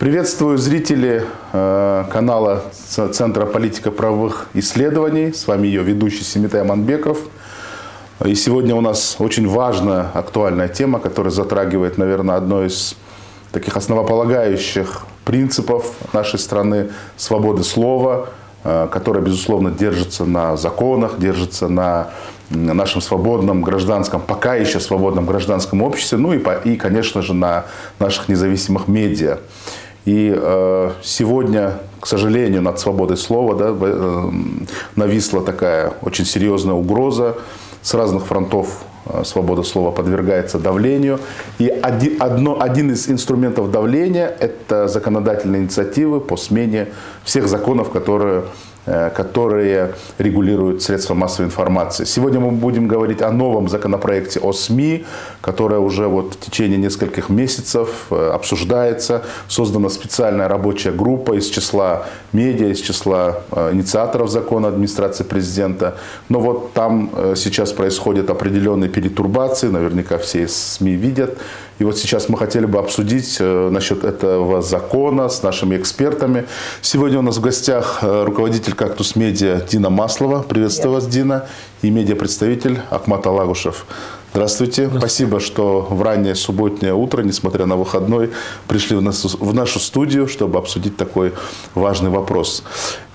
Приветствую зрителей канала Центра политико-правовых исследований. С вами ее ведущий Семитай Аманбеков. И сегодня у нас очень важная, актуальная тема, которая затрагивает, наверное, одно из таких основополагающих принципов нашей страны – свободы слова, которая, безусловно, держится на законах, держится на нашем свободном гражданском, пока еще свободном гражданском обществе, ну и, конечно же, на наших независимых медиа. И сегодня, к сожалению, над свободой слова нависла такая очень серьезная угроза. С разных фронтов свобода слова подвергается давлению. И один из инструментов давления – это законодательные инициативы по смене всех законов, которые регулируют средства массовой информации. Сегодня мы будем говорить о новом законопроекте о СМИ, который уже в течение нескольких месяцев обсуждается. Создана специальная рабочая группа из числа медиа, из числа инициаторов закона администрации президента. Но там сейчас происходят определенные перетурбации, наверняка все СМИ видят. И сейчас мы хотели бы обсудить насчет этого закона с нашими экспертами. Сегодня у нас в гостях руководитель «Кактус Медиа» Дина Маслова. Приветствую вас, Дина. И медиапредставитель Ахмат Алагушев. Здравствуйте. Спасибо, что в раннее субботнее утро, несмотря на выходной, пришли в нашу студию, чтобы обсудить такой важный вопрос.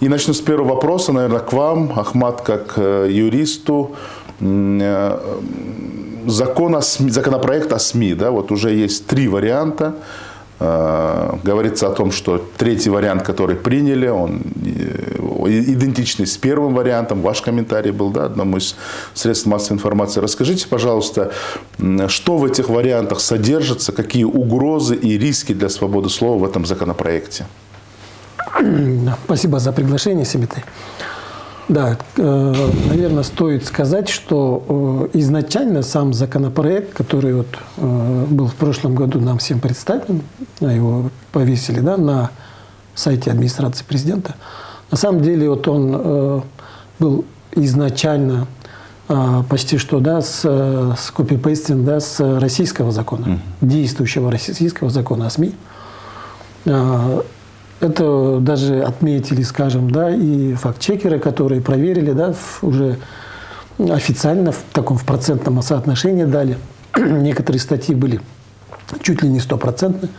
И начну с первого вопроса, наверное, к вам, Ахмат, как юристу. Законопроект о СМИ, уже есть 3 варианта. Говорится о том, что третий вариант, который приняли, он идентичный с первым вариантом. Ваш комментарий был, одному из средств массовой информации. Расскажите, пожалуйста, что в этих вариантах содержится, какие угрозы и риски для свободы слова в этом законопроекте? Спасибо за приглашение, Семитай. Да, наверное, стоит сказать, что изначально сам законопроект, который был в прошлом году нам всем представлен, его повесили на сайте администрации президента, на самом деле он был изначально почти что с копипейстинг с российского закона, действующего российского закона о СМИ. Это даже отметили, скажем, и факт-чекеры, которые проверили, уже официально в процентном соотношении дали. Некоторые статьи были чуть ли не 100%.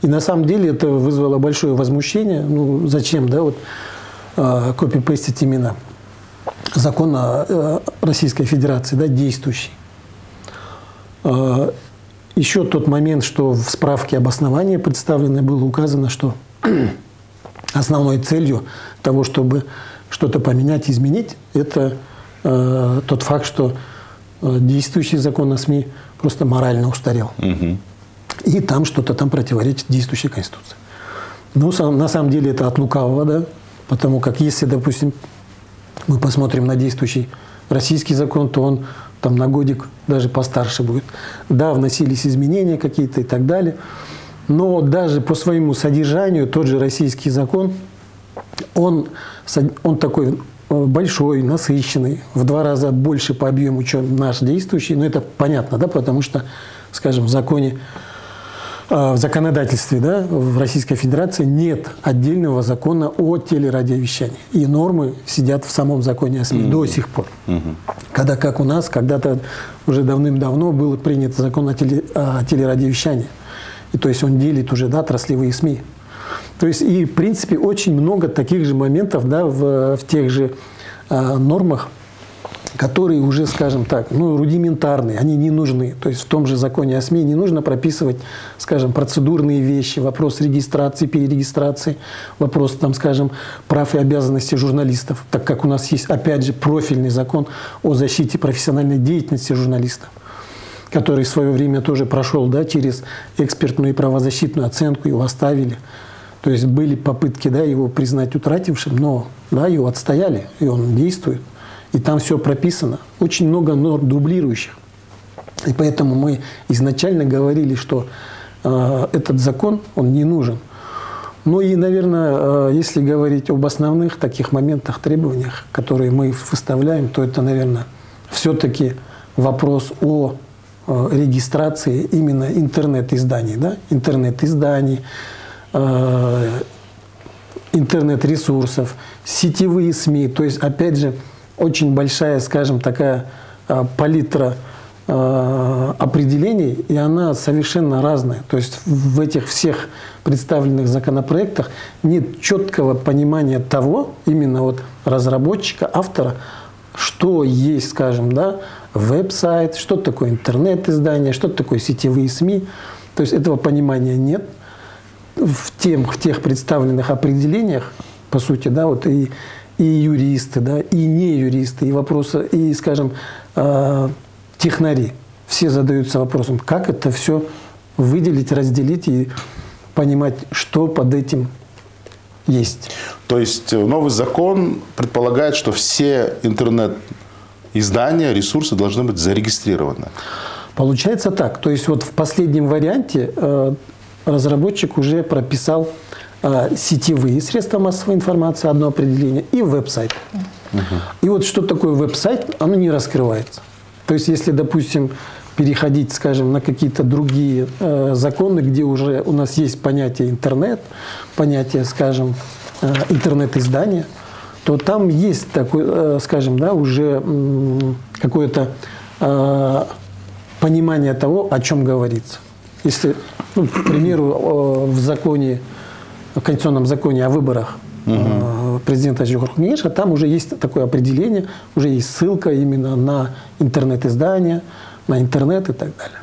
И на самом деле это вызвало большое возмущение. Зачем, копипейстить именно закон Российской Федерации, действующий. Еще тот момент, что в справке обоснования представлено было указано, что основной целью того, чтобы что-то поменять, изменить, это тот факт, что действующий закон о СМИ просто морально устарел. И там что-то противоречит действующей Конституции. На самом деле это от лукавого, потому как если, допустим, мы посмотрим на действующий российский закон, то он на годик даже постарше будет. Да, вносились изменения какие-то и так далее. Но даже по своему содержанию тот же российский закон, он такой большой, насыщенный, в 2 раза больше по объему, чем наш действующий. Но это понятно, потому что, скажем, в законодательстве в Российской Федерации нет отдельного закона о телерадиовещании. И нормы сидят в самом законе о СМИ до сих пор. Когда, как у нас, когда-то уже давным-давно был принят закон о телерадиовещании. И то есть он делит уже отраслевые СМИ. То есть и в принципе очень много таких же моментов в тех же нормах, которые уже, скажем так, рудиментарные, они не нужны. То есть в том же законе о СМИ не нужно прописывать, скажем, процедурные вещи, вопрос регистрации, перерегистрации, вопрос, скажем, прав и обязанностей журналистов, так как у нас есть, опять же, профильный закон о защите профессиональной деятельности журналистов, который в свое время тоже прошел через экспертную и правозащитную оценку, его оставили. То есть были попытки его признать утратившим, но его отстояли, и он действует. И там все прописано. Очень много норм дублирующих. И поэтому мы изначально говорили, что этот закон, он не нужен. Ну и, наверное, если говорить об основных таких моментах, требованиях, которые мы выставляем, то это, наверное, все-таки вопрос о регистрации именно интернет-изданий. Интернет-изданий, интернет-ресурсов, сетевые СМИ. То есть, опять же, очень большая, скажем, такая палитра определений, и она совершенно разная. То есть в этих всех представленных законопроектах нет четкого понимания того, именно вот разработчика, автора, что есть, скажем, да, веб-сайт, что такое интернет-издание, что такое сетевые СМИ. То есть этого понимания нет. В тех представленных определениях, по сути, да, вот и юристы, да, и не юристы, и вопросы, и, скажем, технари. Все задаются вопросом, как это все выделить, разделить и понимать, что под этим есть. То есть новый закон предполагает, что все интернет-издания, ресурсы должны быть зарегистрированы. Получается так. То есть вот в последнем варианте разработчик уже прописал сетевые средства массовой информации, одно определение, и веб-сайт. И вот что такое веб-сайт, оно не раскрывается. То есть если, допустим, переходить, скажем, на какие-то другие законы, где уже у нас есть понятие интернет, понятие, скажем, интернет-издания, то там есть такое, скажем, да, уже какое-то понимание того, о чем говорится. Если, ну, к примеру, в Конституционном законе о выборах президента Джухар-Кенеша, там уже есть такое определение, уже есть ссылка именно на интернет-издание, на интернет и так далее.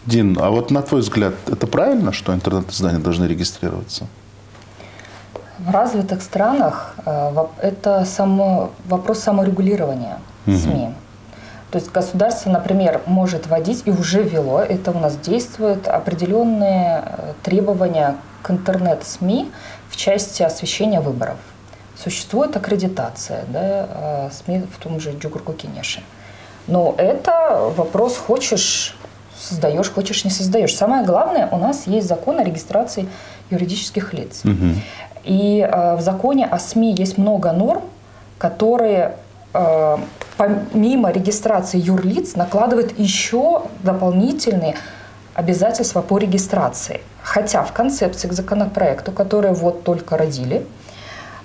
Дин, а вот на твой взгляд, это правильно, что интернет-издания должны регистрироваться? В развитых странах это вопрос саморегулирования СМИ. То есть государство, например, может вводить и уже ввело, это у нас действуют определенные требования к интернет-СМИ в части освещения выборов. Существует аккредитация, да, СМИ в том же Джухар-Кенеше. Но это вопрос, хочешь создаешь, хочешь не создаешь. Самое главное, у нас есть закон о регистрации юридических лиц. И в законе о СМИ есть много норм, которые помимо регистрации юрлиц накладывают еще дополнительные обязательства по регистрации. Хотя в концепции к законопроекту, который вот только родили,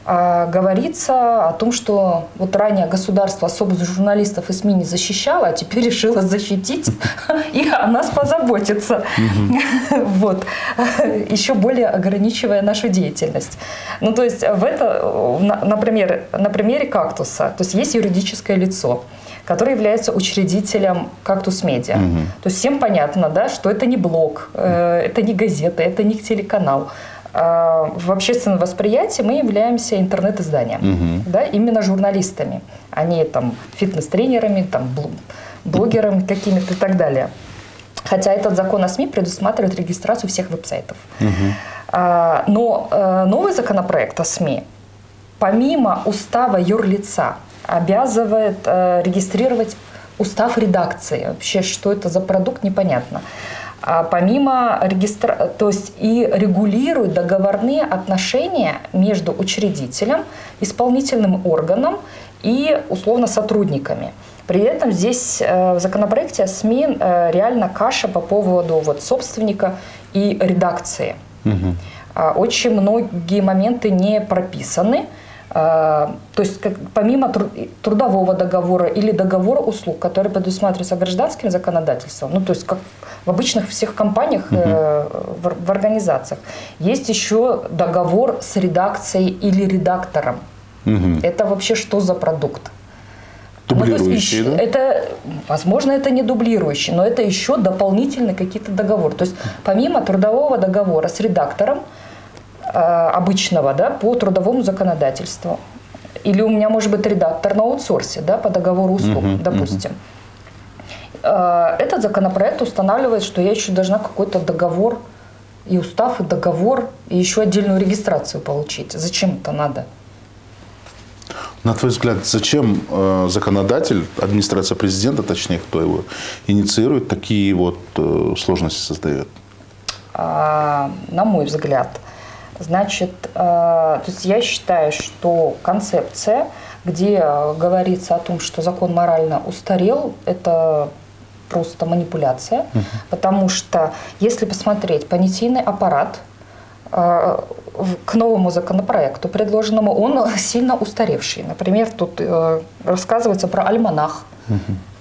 говорится о том, что вот ранее государство особо журналистов и СМИ не защищало, а теперь решило защитить и о нас позаботиться. Вот. Еще более ограничивая нашу деятельность. Ну, то есть, на примере «Кактуса», то есть есть юридическое лицо, который является учредителем «Кактус Медиа». То есть всем понятно, да, что это не блог, это не газета, это не телеканал. В общественном восприятии мы являемся интернет-изданием, да, именно журналистами, а не там фитнес-тренерами, там, блогерами какими-то и так далее. Хотя этот закон о СМИ предусматривает регистрацию всех веб-сайтов. Но новый законопроект о СМИ, помимо устава юрлица, обязывает регистрировать устав редакции. Вообще, что это за продукт, непонятно. Помимо регистрации, то есть и регулирует договорные отношения между учредителем, исполнительным органом и условно сотрудниками. При этом здесь в законопроекте о СМИ реально каша по поводу вот собственника и редакции. Очень многие моменты не прописаны. То есть помимо трудового договора или договора услуг, который предусматривается гражданским законодательством, ну то есть как в обычных всех компаниях, в организациях, есть еще договор с редакцией или редактором. Это вообще что за продукт? Дублирующий, да? Это, возможно, это не дублирующий, но это еще дополнительные какие-то договоры. То есть помимо трудового договора с редактором, обычного, да, по трудовому законодательству. Или у меня может быть редактор на аутсорсе, да, по договору услуг, допустим. Этот законопроект устанавливает, что я еще должна какой-то договор, и устав, и договор, и еще отдельную регистрацию получить. Зачем это надо? На твой взгляд, зачем законодатель, администрация президента, точнее, кто его инициирует, такие вот сложности создает? На мой взгляд, значит, то есть я считаю, что концепция, где говорится о том, что закон морально устарел, это просто манипуляция, потому что если посмотреть понятийный аппарат к новому законопроекту предложенному, он сильно устаревший. Например, тут рассказывается про альманах,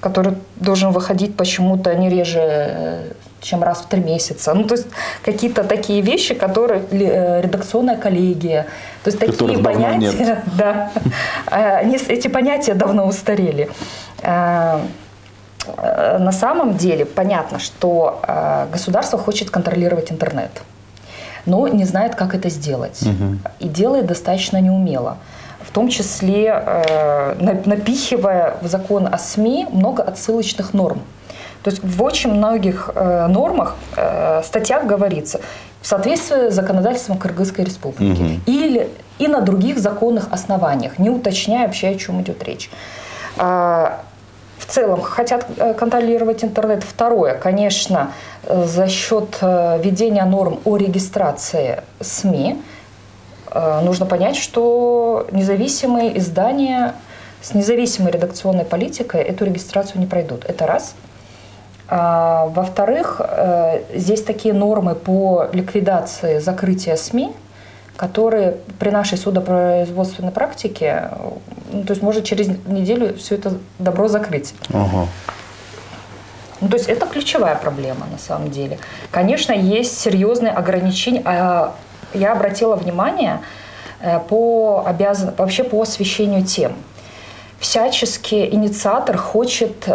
который должен выходить почему-то не реже, чем раз в 3 месяца. Ну, то есть какие-то такие вещи, которые редакционная коллегия, то есть такие понятия, да, эти понятия давно устарели. На самом деле понятно, что государство хочет контролировать интернет, но не знает, как это сделать. И делает достаточно неумело. В том числе напихивая в закон о СМИ много отсылочных норм. То есть в очень многих нормах, статьях говорится в соответствии с законодательством Кыргызской республики или и на других законных основаниях, не уточняя вообще, о чем идет речь. В целом хотят контролировать интернет. Второе, конечно, за счет введения норм о регистрации СМИ нужно понять, что независимые издания с независимой редакционной политикой эту регистрацию не пройдут. Это раз. Во-вторых, здесь такие нормы по ликвидации закрытия СМИ, которые при нашей судопроизводственной практике, ну, то есть может через неделю все это добро закрыть. Ну, то есть это ключевая проблема на самом деле. Конечно, есть серьезные ограничения. Я обратила внимание вообще по освещению тем. Всячески инициатор хочет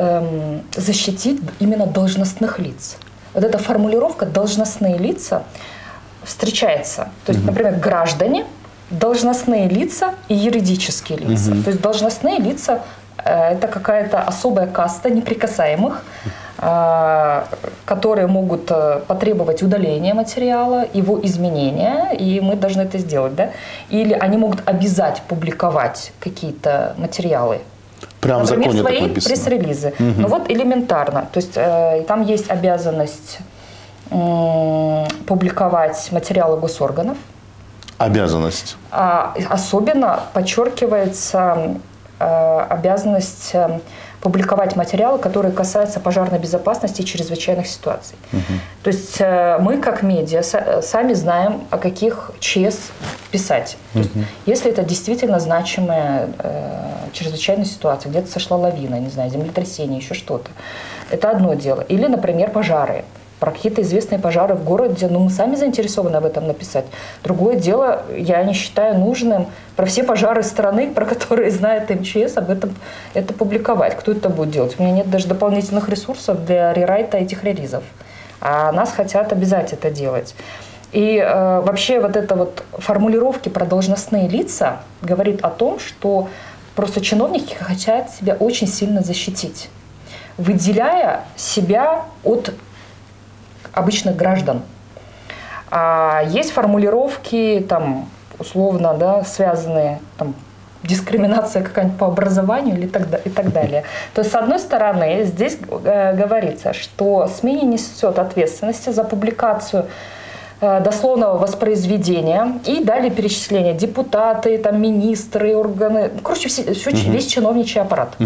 защитить именно должностных лиц. Вот эта формулировка «должностные лица» встречается. То есть, например, граждане, должностные лица и юридические лица. То есть должностные лица – это какая-то особая каста неприкасаемых, которые могут потребовать удаления материала, его изменения, и мы должны это сделать, да? Или они могут обязать публиковать какие-то материалы. Прямо например, в законе свои пресс-релизы. Ну вот элементарно. То есть там есть обязанность публиковать материалы госорганов. Обязанность. Особенно подчеркивается обязанность публиковать материалы, которые касаются пожарной безопасности и чрезвычайных ситуаций. То есть мы, как медиа, сами знаем, о каких ЧС писать. То есть, если это действительно значимая чрезвычайная ситуация, где-то сошла лавина, не знаю, землетрясение, еще что-то, это одно дело. Или, например, пожары. Про какие-то известные пожары в городе, ну, мы сами заинтересованы об этом написать. Другое дело, я не считаю нужным про все пожары страны, про которые знает МЧС, об этом это публиковать. Кто это будет делать? У меня нет даже дополнительных ресурсов для рерайта этих релизов. А нас хотят обязать это делать. И вообще вот эта вот формулировки про должностные лица говорит о том, что просто чиновники хотят себя очень сильно защитить, выделяя себя от обычных граждан. Есть формулировки, там, условно, да, связанные, там, дискриминация какая-нибудь по образованию или и так далее. То есть, с одной стороны, здесь говорится, что СМИ не несет ответственности за публикацию дословного воспроизведения, и далее перечисления депутаты, там, министры, органы, короче, весь чиновничий аппарат.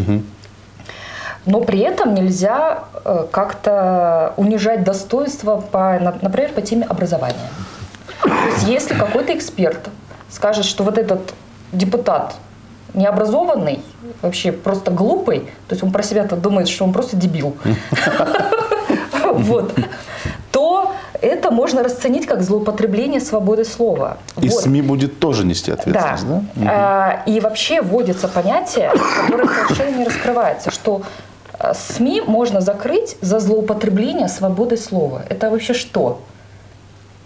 Но при этом нельзя как-то унижать достоинство, например, по теме образования. То есть если какой-то эксперт скажет, что вот этот депутат необразованный, вообще просто глупый, то есть он про себя-то думает, что он просто дебил, то это можно расценить как злоупотребление свободы слова. И СМИ будет тоже нести ответственность, да? И вообще вводится понятие, которое совершенно не раскрывается, что СМИ можно закрыть за злоупотребление свободой слова. Это вообще что?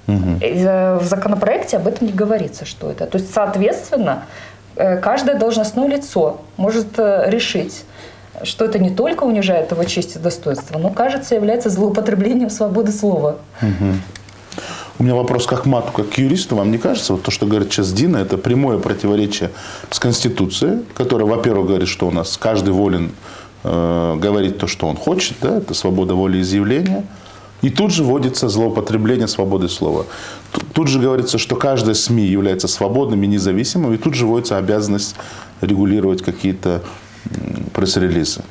В законопроекте об этом не говорится, что это. То есть, соответственно, каждое должностное лицо может решить, что это не только унижает его честь и достоинство, но, кажется, является злоупотреблением свободы слова. У меня вопрос как к мату, как к юристу. Вам не кажется, вот то, что говорит сейчас Дина, это прямое противоречие с Конституцией, которая, во-первых, говорит, что у нас каждый волен говорить то, что он хочет, да, это свобода волеизъявления. И тут же вводится злоупотребление свободы слова. Тут же говорится, что каждая СМИ является свободным и независимым, и тут же вводится обязанность регулировать какие-то пресс-релизы.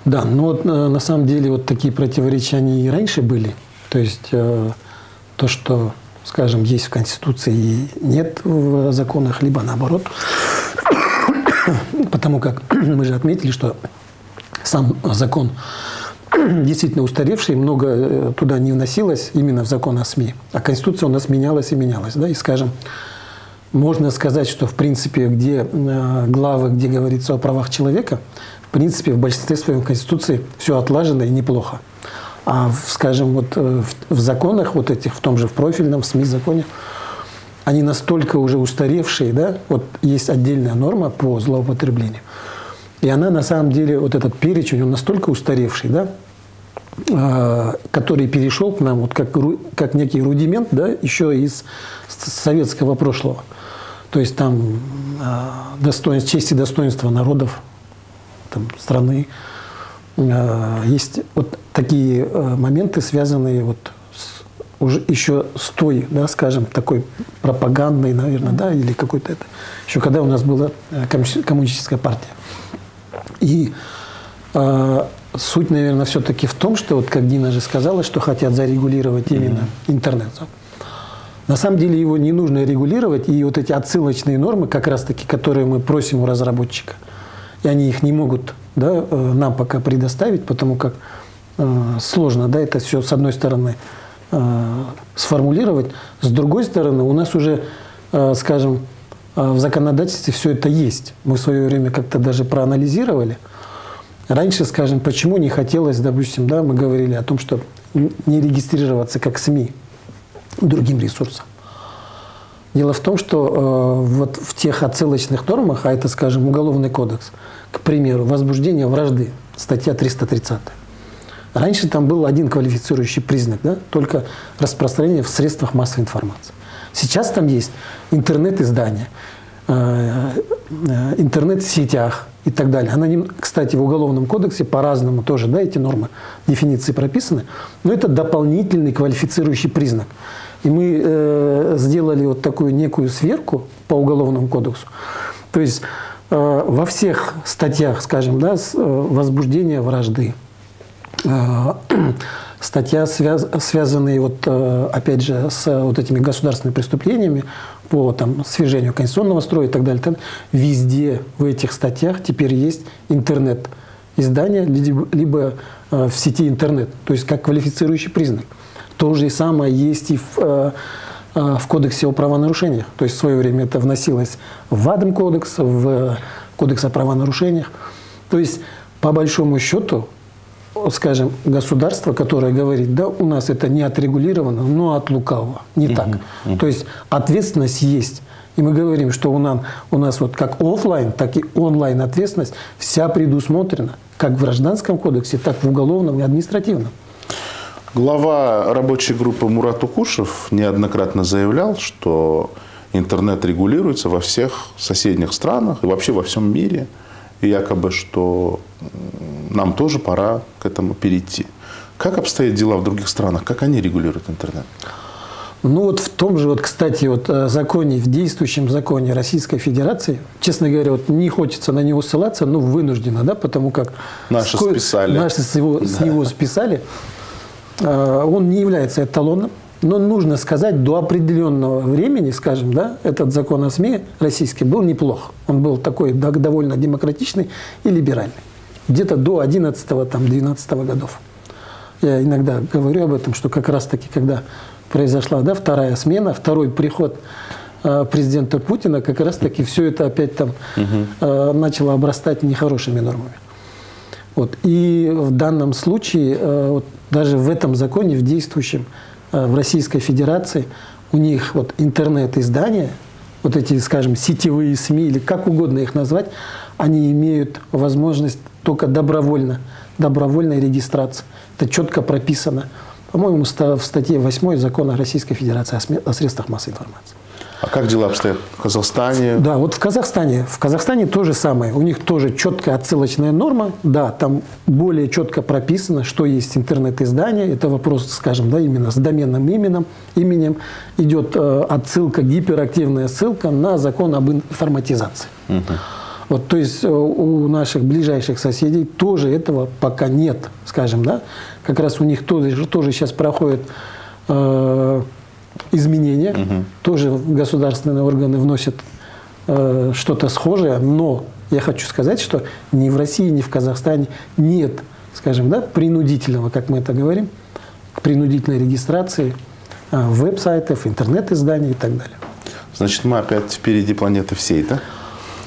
Да, но вот на самом деле вот такие противоречия они и раньше были. То есть то, что скажем, есть в Конституции и нет в законах, либо наоборот. Потому как мы же отметили, что сам закон действительно устаревший, много туда не вносилось именно в закон о СМИ. А Конституция у нас менялась и менялась. Да? И, скажем, можно сказать, что в принципе, где главы, где говорится о правах человека, в принципе, в большинстве своем Конституции все отлажено и неплохо. А, скажем, вот в законах вот этих, в том же в профильном, в СМИ-законе, они настолько уже устаревшие, да, вот есть отдельная норма по злоупотреблению. И она на самом деле, вот этот перечень, он настолько устаревший, да, который перешел к нам вот как некий рудимент, да, еще из советского прошлого. То есть там честь и достоинство народов там, страны. Есть вот такие моменты, связанные вот уже еще с той, да, скажем, такой пропагандой, наверное, да, или какой-то это, еще когда у нас была коммунистическая партия. И суть, наверное, все-таки в том, что, вот как Дина же сказала, что хотят зарегулировать именно интернет. На самом деле его не нужно регулировать, и вот эти отсылочные нормы, как раз-таки, которые мы просим у разработчика, и они их не могут, да, нам пока предоставить, потому как сложно, да, это все, с одной стороны, сформулировать, с другой стороны, у нас уже, скажем, в законодательстве все это есть. Мы в свое время как-то даже проанализировали. Раньше, скажем, почему не хотелось, допустим, да, мы говорили о том, что не регистрироваться как СМИ другим ресурсам. Дело в том, что вот в тех отсылочных нормах, а это, скажем, Уголовный кодекс, к примеру, возбуждение вражды, статья 330. Раньше там был один квалифицирующий признак, да, только распространение в средствах массовой информации. Сейчас там есть интернет-издания, интернет-сетях и так далее. Она, кстати, в Уголовном кодексе по-разному тоже, да, эти нормы, дефиниции прописаны, но это дополнительный квалифицирующий признак. И мы сделали вот такую некую сверку по Уголовному кодексу. То есть во всех статьях, скажем, да, возбуждение вражды, статья, связанная вот, опять же, с вот этими государственными преступлениями по там, свержению конституционного строя и так далее, везде в этих статьях теперь есть интернет-издание, либо в сети интернет, то есть как квалифицирующий признак. То же самое есть и в Кодексе о правонарушениях. То есть в свое время это вносилось в Адм-кодекс, в Кодекс о правонарушениях. То есть по большому счету, скажем, государство, которое говорит, да, у нас это не отрегулировано, но от лукавого. Не так. То есть ответственность есть. И мы говорим, что у нас вот как офлайн, так и онлайн ответственность вся предусмотрена, как в Гражданском кодексе, так и в Уголовном и Административном. Глава рабочей группы Мурат Укушев неоднократно заявлял, что интернет регулируется во всех соседних странах и вообще во всем мире. И якобы, что нам тоже пора к этому перейти. Как обстоят дела в других странах? Как они регулируют интернет? Ну вот в том же, вот, кстати, вот законе, в действующем законе Российской Федерации, честно говоря, вот не хочется на него ссылаться, но вынужденно, да, потому как наши списали. Наши с него списали. Он не является эталоном, но нужно сказать, до определенного времени, скажем, да, этот закон о СМИ российский был неплох. Он был такой довольно демократичный и либеральный. Где-то до 11-12 годов. Я иногда говорю об этом, что как раз-таки, когда произошла, да, вторая смена, второй приход президента Путина, как раз-таки все это опять там начало обрастать нехорошими нормами. Вот. И в данном случае, вот, даже в этом законе, в действующем, в Российской Федерации, у них вот интернет-издания, вот эти, скажем, сетевые СМИ, или как угодно их назвать, они имеют возможность только добровольной регистрации. Это четко прописано, по-моему, в статье 8 Закона Российской Федерации о средствах массовой информации. А как дела обстоят в Казахстане? Да, вот в Казахстане то же самое. У них тоже четкая отсылочная норма. Да, там более четко прописано, что есть интернет-издание. Это вопрос, скажем, да, именно с доменным именем идет отсылка, гиперактивная ссылка на закон об информатизации. Вот, то есть у наших ближайших соседей тоже этого пока нет, скажем, да. Как раз у них тоже сейчас проходит изменения. Тоже государственные органы вносят что-то схожее, но я хочу сказать, что ни в России, ни в Казахстане нет, скажем, да, принудительного, как мы это говорим, принудительной регистрации веб-сайтов, интернет-изданий и так далее. Значит, мы опять впереди планеты всей, да?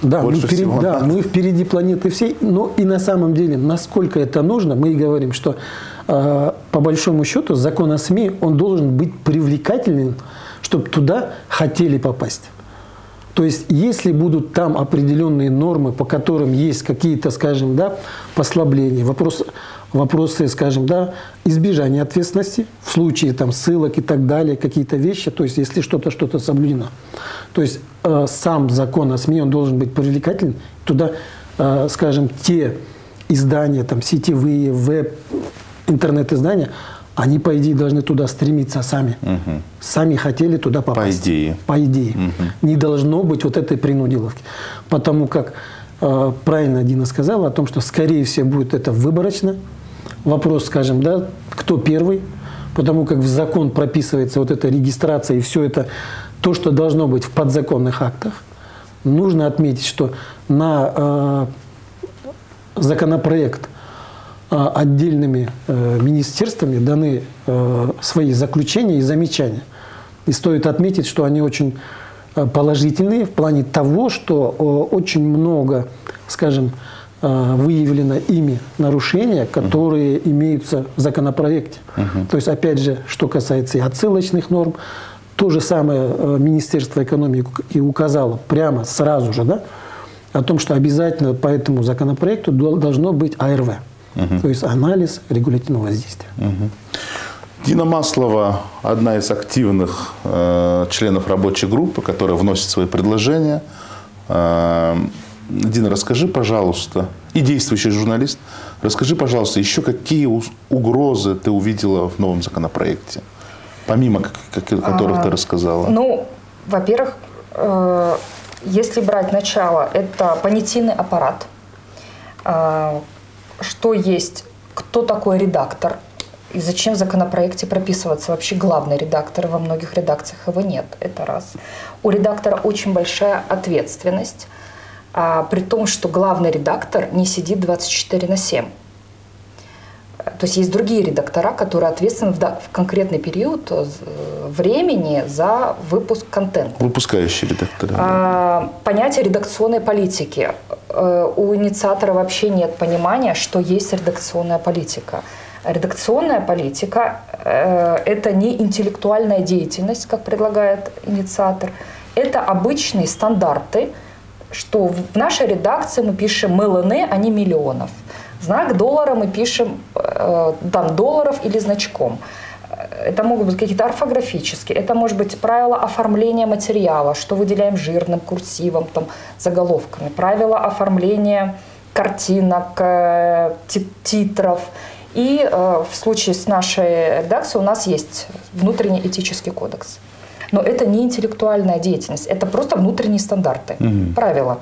Да, мы впереди планеты всей, но и на самом деле, насколько это нужно, мы и говорим, что по большому счету закон о СМИ, он должен быть привлекательным, чтобы туда хотели попасть. То есть, если будут там определенные нормы, по которым есть какие-то, скажем, да, послабления, вопросы, скажем, да, избежания ответственности в случае там ссылок и так далее, какие-то вещи, то есть, если что-то соблюдено. То есть, сам закон о СМИ, он должен быть привлекательным. Туда, скажем, те издания, там, сетевые, веб, интернет-издания, они, по идее, должны туда стремиться сами. Сами хотели туда попасть. По идее. Не должно быть вот этой принудиловки. Потому как правильно Дина сказала о том, что, скорее всего, будет это выборочно. Вопрос, скажем, да, кто первый. Потому как в закон прописывается вот эта регистрация и все это, то, что должно быть в подзаконных актах. Нужно отметить, что на законопроект отдельными министерствами даны свои заключения и замечания. И стоит отметить, что они очень положительные в плане того, что очень много, скажем, выявлено ими нарушения, которые имеются в законопроекте. То есть, опять же, что касается и отсылочных норм, то же самое Министерство экономики и указало прямо сразу же, да, о том, что обязательно по этому законопроекту должно быть АРВ. То есть анализ регулятивного воздействия. Дина Маслова – одна из активных членов рабочей группы, которая вносит свои предложения. Дина, расскажи, пожалуйста, и действующий журналист, расскажи, пожалуйста, еще какие угрозы ты увидела в новом законопроекте, помимо которых ты рассказала? Ну, во-первых, если брать начало, это понятийный аппарат. Что есть, кто такой редактор и зачем в законопроекте прописываться вообще главный редактор. Во многих редакциях его нет, это раз. У редактора очень большая ответственность, при том, что главный редактор не сидит 24/7. То есть есть другие редактора, которые ответственны в конкретный период времени за выпуск контента. Выпускающие редакторы. Понятие редакционной политики. У инициатора вообще нет понимания, что есть редакционная политика. Редакционная политика – это не интеллектуальная деятельность, как предлагает инициатор. Это обычные стандарты, что в нашей редакции мы пишем миллионы, а не миллионов. Знак доллара мы пишем там долларов или значком. Это могут быть какие-то орфографические, это может быть правила оформления материала, что выделяем жирным, курсивом, там, заголовками, правила оформления картинок, титров. И в случае с нашей редакцией у нас есть внутренний этический кодекс. Но это не интеллектуальная деятельность, это просто внутренние стандарты, правила.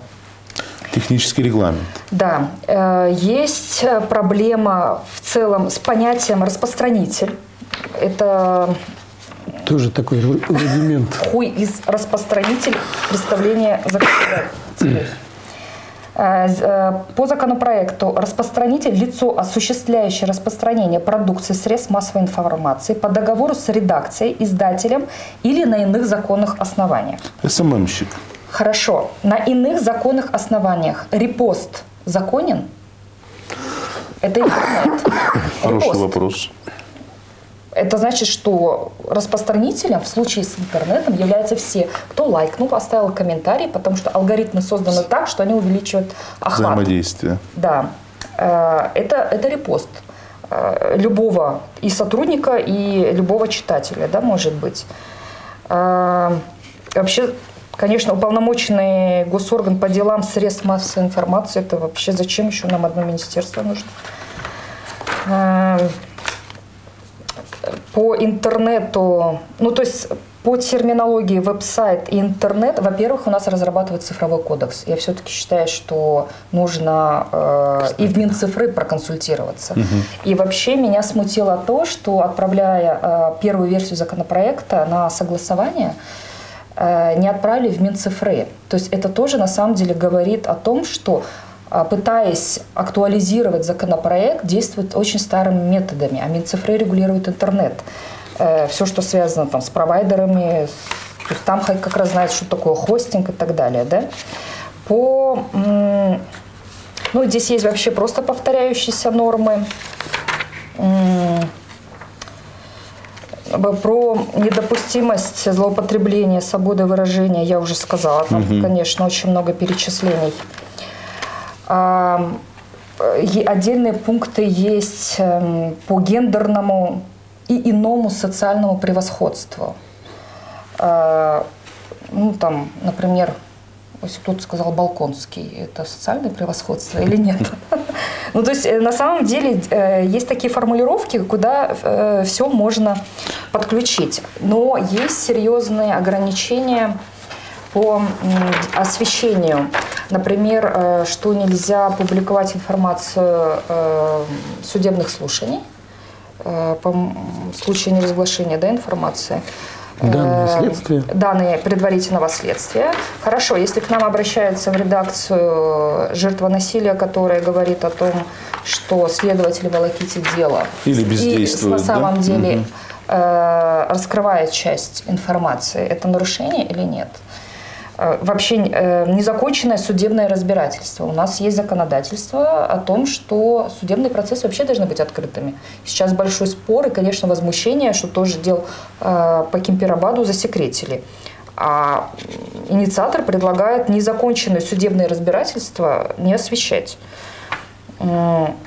Технический регламент. Да. Есть проблема в целом с понятием распространитель. Это тоже такой рудимент. Хуй из распространитель представления законодателя. По законопроекту распространитель – лицо, осуществляющее распространение продукции средств массовой информации по договору с редакцией, издателем или на иных законных основаниях. СММщик. Хорошо. На иных законных основаниях репост законен? Это интернет. Хороший вопрос. Это значит, что распространителем в случае с интернетом являются все, кто лайкнул, оставил комментарий, потому что алгоритмы созданы так, что они увеличивают охват. Взаимодействие. Да. Это репост любого и сотрудника, и любого читателя, да, может быть. Вообще, конечно, уполномоченный госорган по делам средств массовой информации, это вообще зачем еще нам одно министерство нужно? По интернету, ну то есть по терминологии веб-сайт и интернет, во-первых, у нас разрабатывает цифровой кодекс. Я все-таки считаю, что нужно и в Минцифры проконсультироваться. И вообще меня смутило то, что, отправляя первую версию законопроекта на согласование, не отправили в Минцифры. То есть это тоже на самом деле говорит о том, что, пытаясь актуализировать законопроект, действует очень старыми методами, а Минцифры регулирует интернет. Все, что связано там с провайдерами, то есть там как раз знают, что такое хостинг и так далее. Да? Ну, здесь есть вообще просто повторяющиеся нормы. Про недопустимость злоупотребления свободой выражения я уже сказала. Там, конечно, очень много перечислений. Отдельные пункты есть по гендерному и иному социальному превосходству. Ну, там, например, если кто-то сказал Балконский, это социальное превосходство или нет? Ну, то есть, на самом деле, есть такие формулировки, куда все можно подключить. Но есть серьезные ограничения по освещению. Например, что нельзя публиковать информацию судебных слушаний по случаю неразглашения, да, информации. Данные следствия. Данные предварительного следствия. Хорошо, если к нам обращаются в редакцию жертва насилия, которая говорит о том, что следователь волокитит дело. Или бездействует, и на самом деле раскрывает часть информации, это нарушение или нет? Вообще незаконченное судебное разбирательство. У нас есть законодательство о том, что судебные процессы вообще должны быть открытыми. Сейчас большой спор и, конечно, возмущение, что тоже дел по Кемпирабаду засекретили. А инициатор предлагает незаконченное судебное разбирательство не освещать. По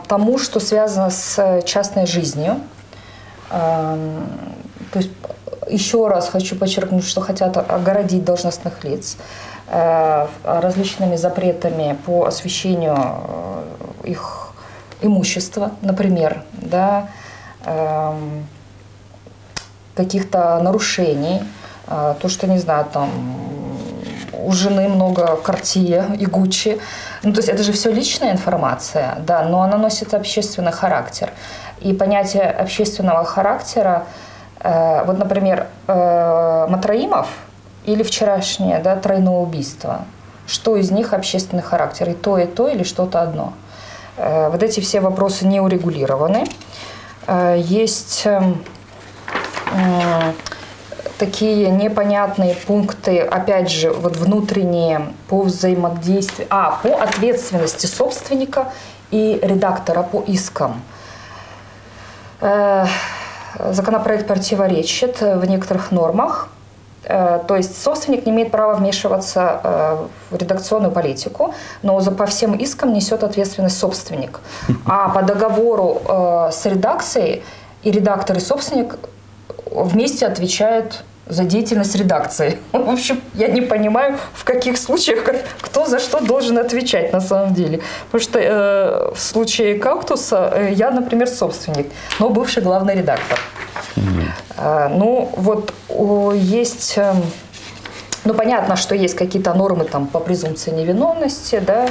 тому, что связано с частной жизнью, то есть еще раз хочу подчеркнуть, что хотят огородить должностных лиц различными запретами по освещению их имущества, например, да, каких-то нарушений, то, что, не знаю, там у жены много Cartier и Gucci. Ну, то есть это же все личная информация, да, но она носит общественный характер. И понятие общественного характера, вот, например, Матраимов или вчерашнее, да, тройное убийство. Что из них общественный характер? И то, или что-то одно? Вот эти все вопросы не урегулированы. Есть такие непонятные пункты, опять же, вот внутренние по взаимодействию, по ответственности собственника и редактора по искам. Законопроект противоречит в некоторых нормах. То есть собственник не имеет права вмешиваться в редакционную политику, но по всем искам несет ответственность собственник. А по договору с редакцией и редактор, и собственник вместе отвечают за деятельность редакции. В общем, я не понимаю, в каких случаях кто за что должен отвечать на самом деле. Потому что в случае «Кактуса» я, например, собственник, но бывший главный редактор. Ну, вот есть... Ну, понятно, что есть какие-то нормы там, по презумпции невиновности, да,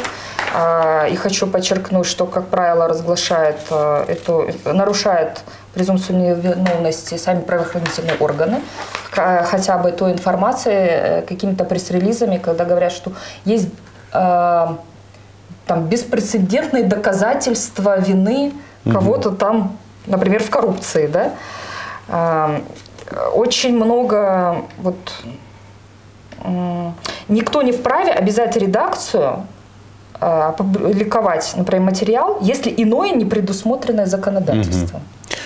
и хочу подчеркнуть, что, как правило, нарушает презумпцию невиновности сами правоохранительные органы, хотя бы той информацией, какими-то пресс-релизами, когда говорят, что есть там беспрецедентные доказательства вины кого-то там, например, в коррупции, да. Очень много никто не вправе обязать редакцию опубликовать, например, материал, если иное не предусмотренное законодательством.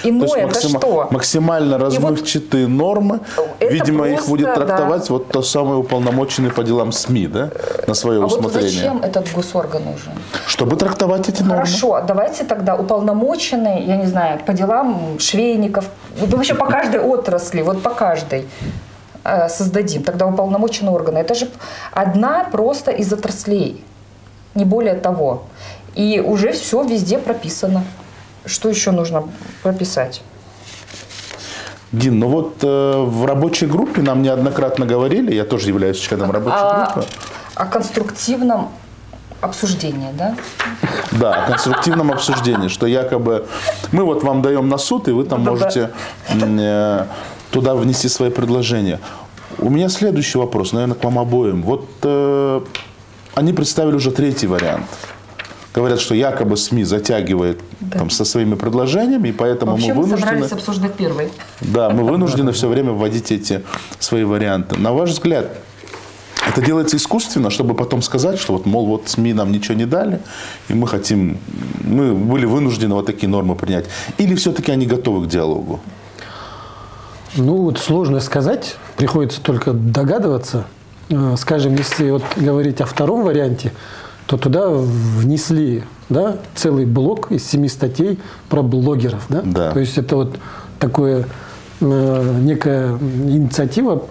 Иное это что? Максимально размывчатые нормы, видимо, просто, их будет трактовать вот тот самый уполномоченный по делам СМИ, да, на свое усмотрение. Вот зачем этот госорган нужен? Чтобы трактовать эти нормы. Хорошо, давайте тогда уполномоченный, я не знаю, по делам швейников, вообще по каждой отрасли, вот по каждой создадим тогда уполномоченные органы. Это же одна просто из отраслей, не более того. И уже все везде прописано. Что еще нужно прописать? Дин, ну вот в рабочей группе нам неоднократно говорили, я тоже являюсь членом рабочей группы. О конструктивном обсуждении, да? Да, о конструктивном обсуждении, что якобы мы вот вам даем на суд, и вы там можете туда внести свои предложения. У меня следующий вопрос, наверное, к вам обоим. Вот они представили уже третий вариант. Говорят, что якобы СМИ затягивает там, со своими предложениями, и поэтому вообще мы вынуждены... собрались обсуждать первый. Да, мы вынуждены все время вводить эти свои варианты. На ваш взгляд, это делается искусственно, чтобы потом сказать, что вот, мол, вот СМИ нам ничего не дали, и мы были вынуждены вот такие нормы принять. Или все-таки они готовы к диалогу? Ну, вот сложно сказать, приходится только догадываться. Скажем, если вот говорить о втором варианте, то туда внесли, да, целый блок из 7 статей про блогеров. Да? Да. То есть это вот такая некая инициатива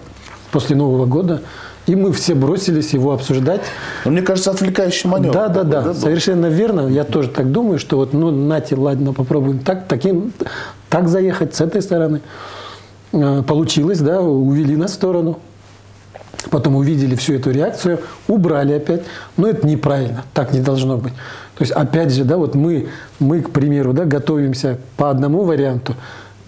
после Нового года. И мы все бросились его обсуждать. Но мне кажется, отвлекающий маневр. Да, совершенно верно. Я тоже так думаю, что вот, ну, нате, ладно, попробуем так заехать с этой стороны. Получилось, да, увели на сторону. Потом увидели всю эту реакцию, убрали опять. Но это неправильно, так не должно быть. То есть, опять же, да, вот мы, к примеру, да, готовимся по одному варианту.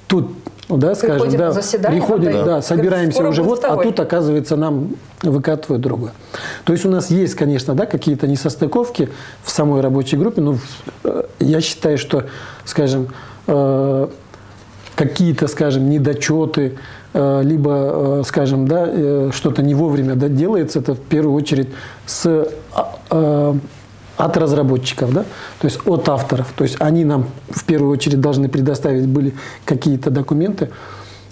Тут, да, скажем, да, приходим, да, собираемся уже вот, а тут, оказывается, нам выкатывают другое. То есть у нас есть, конечно, да, какие-то несостыковки в самой рабочей группе, но я считаю, что, скажем, какие-то, скажем, недочеты, либо, скажем, да, что-то не вовремя, да, делается, это в первую очередь от разработчиков, да, то есть от авторов. То есть они нам в первую очередь должны предоставить были какие-то документы,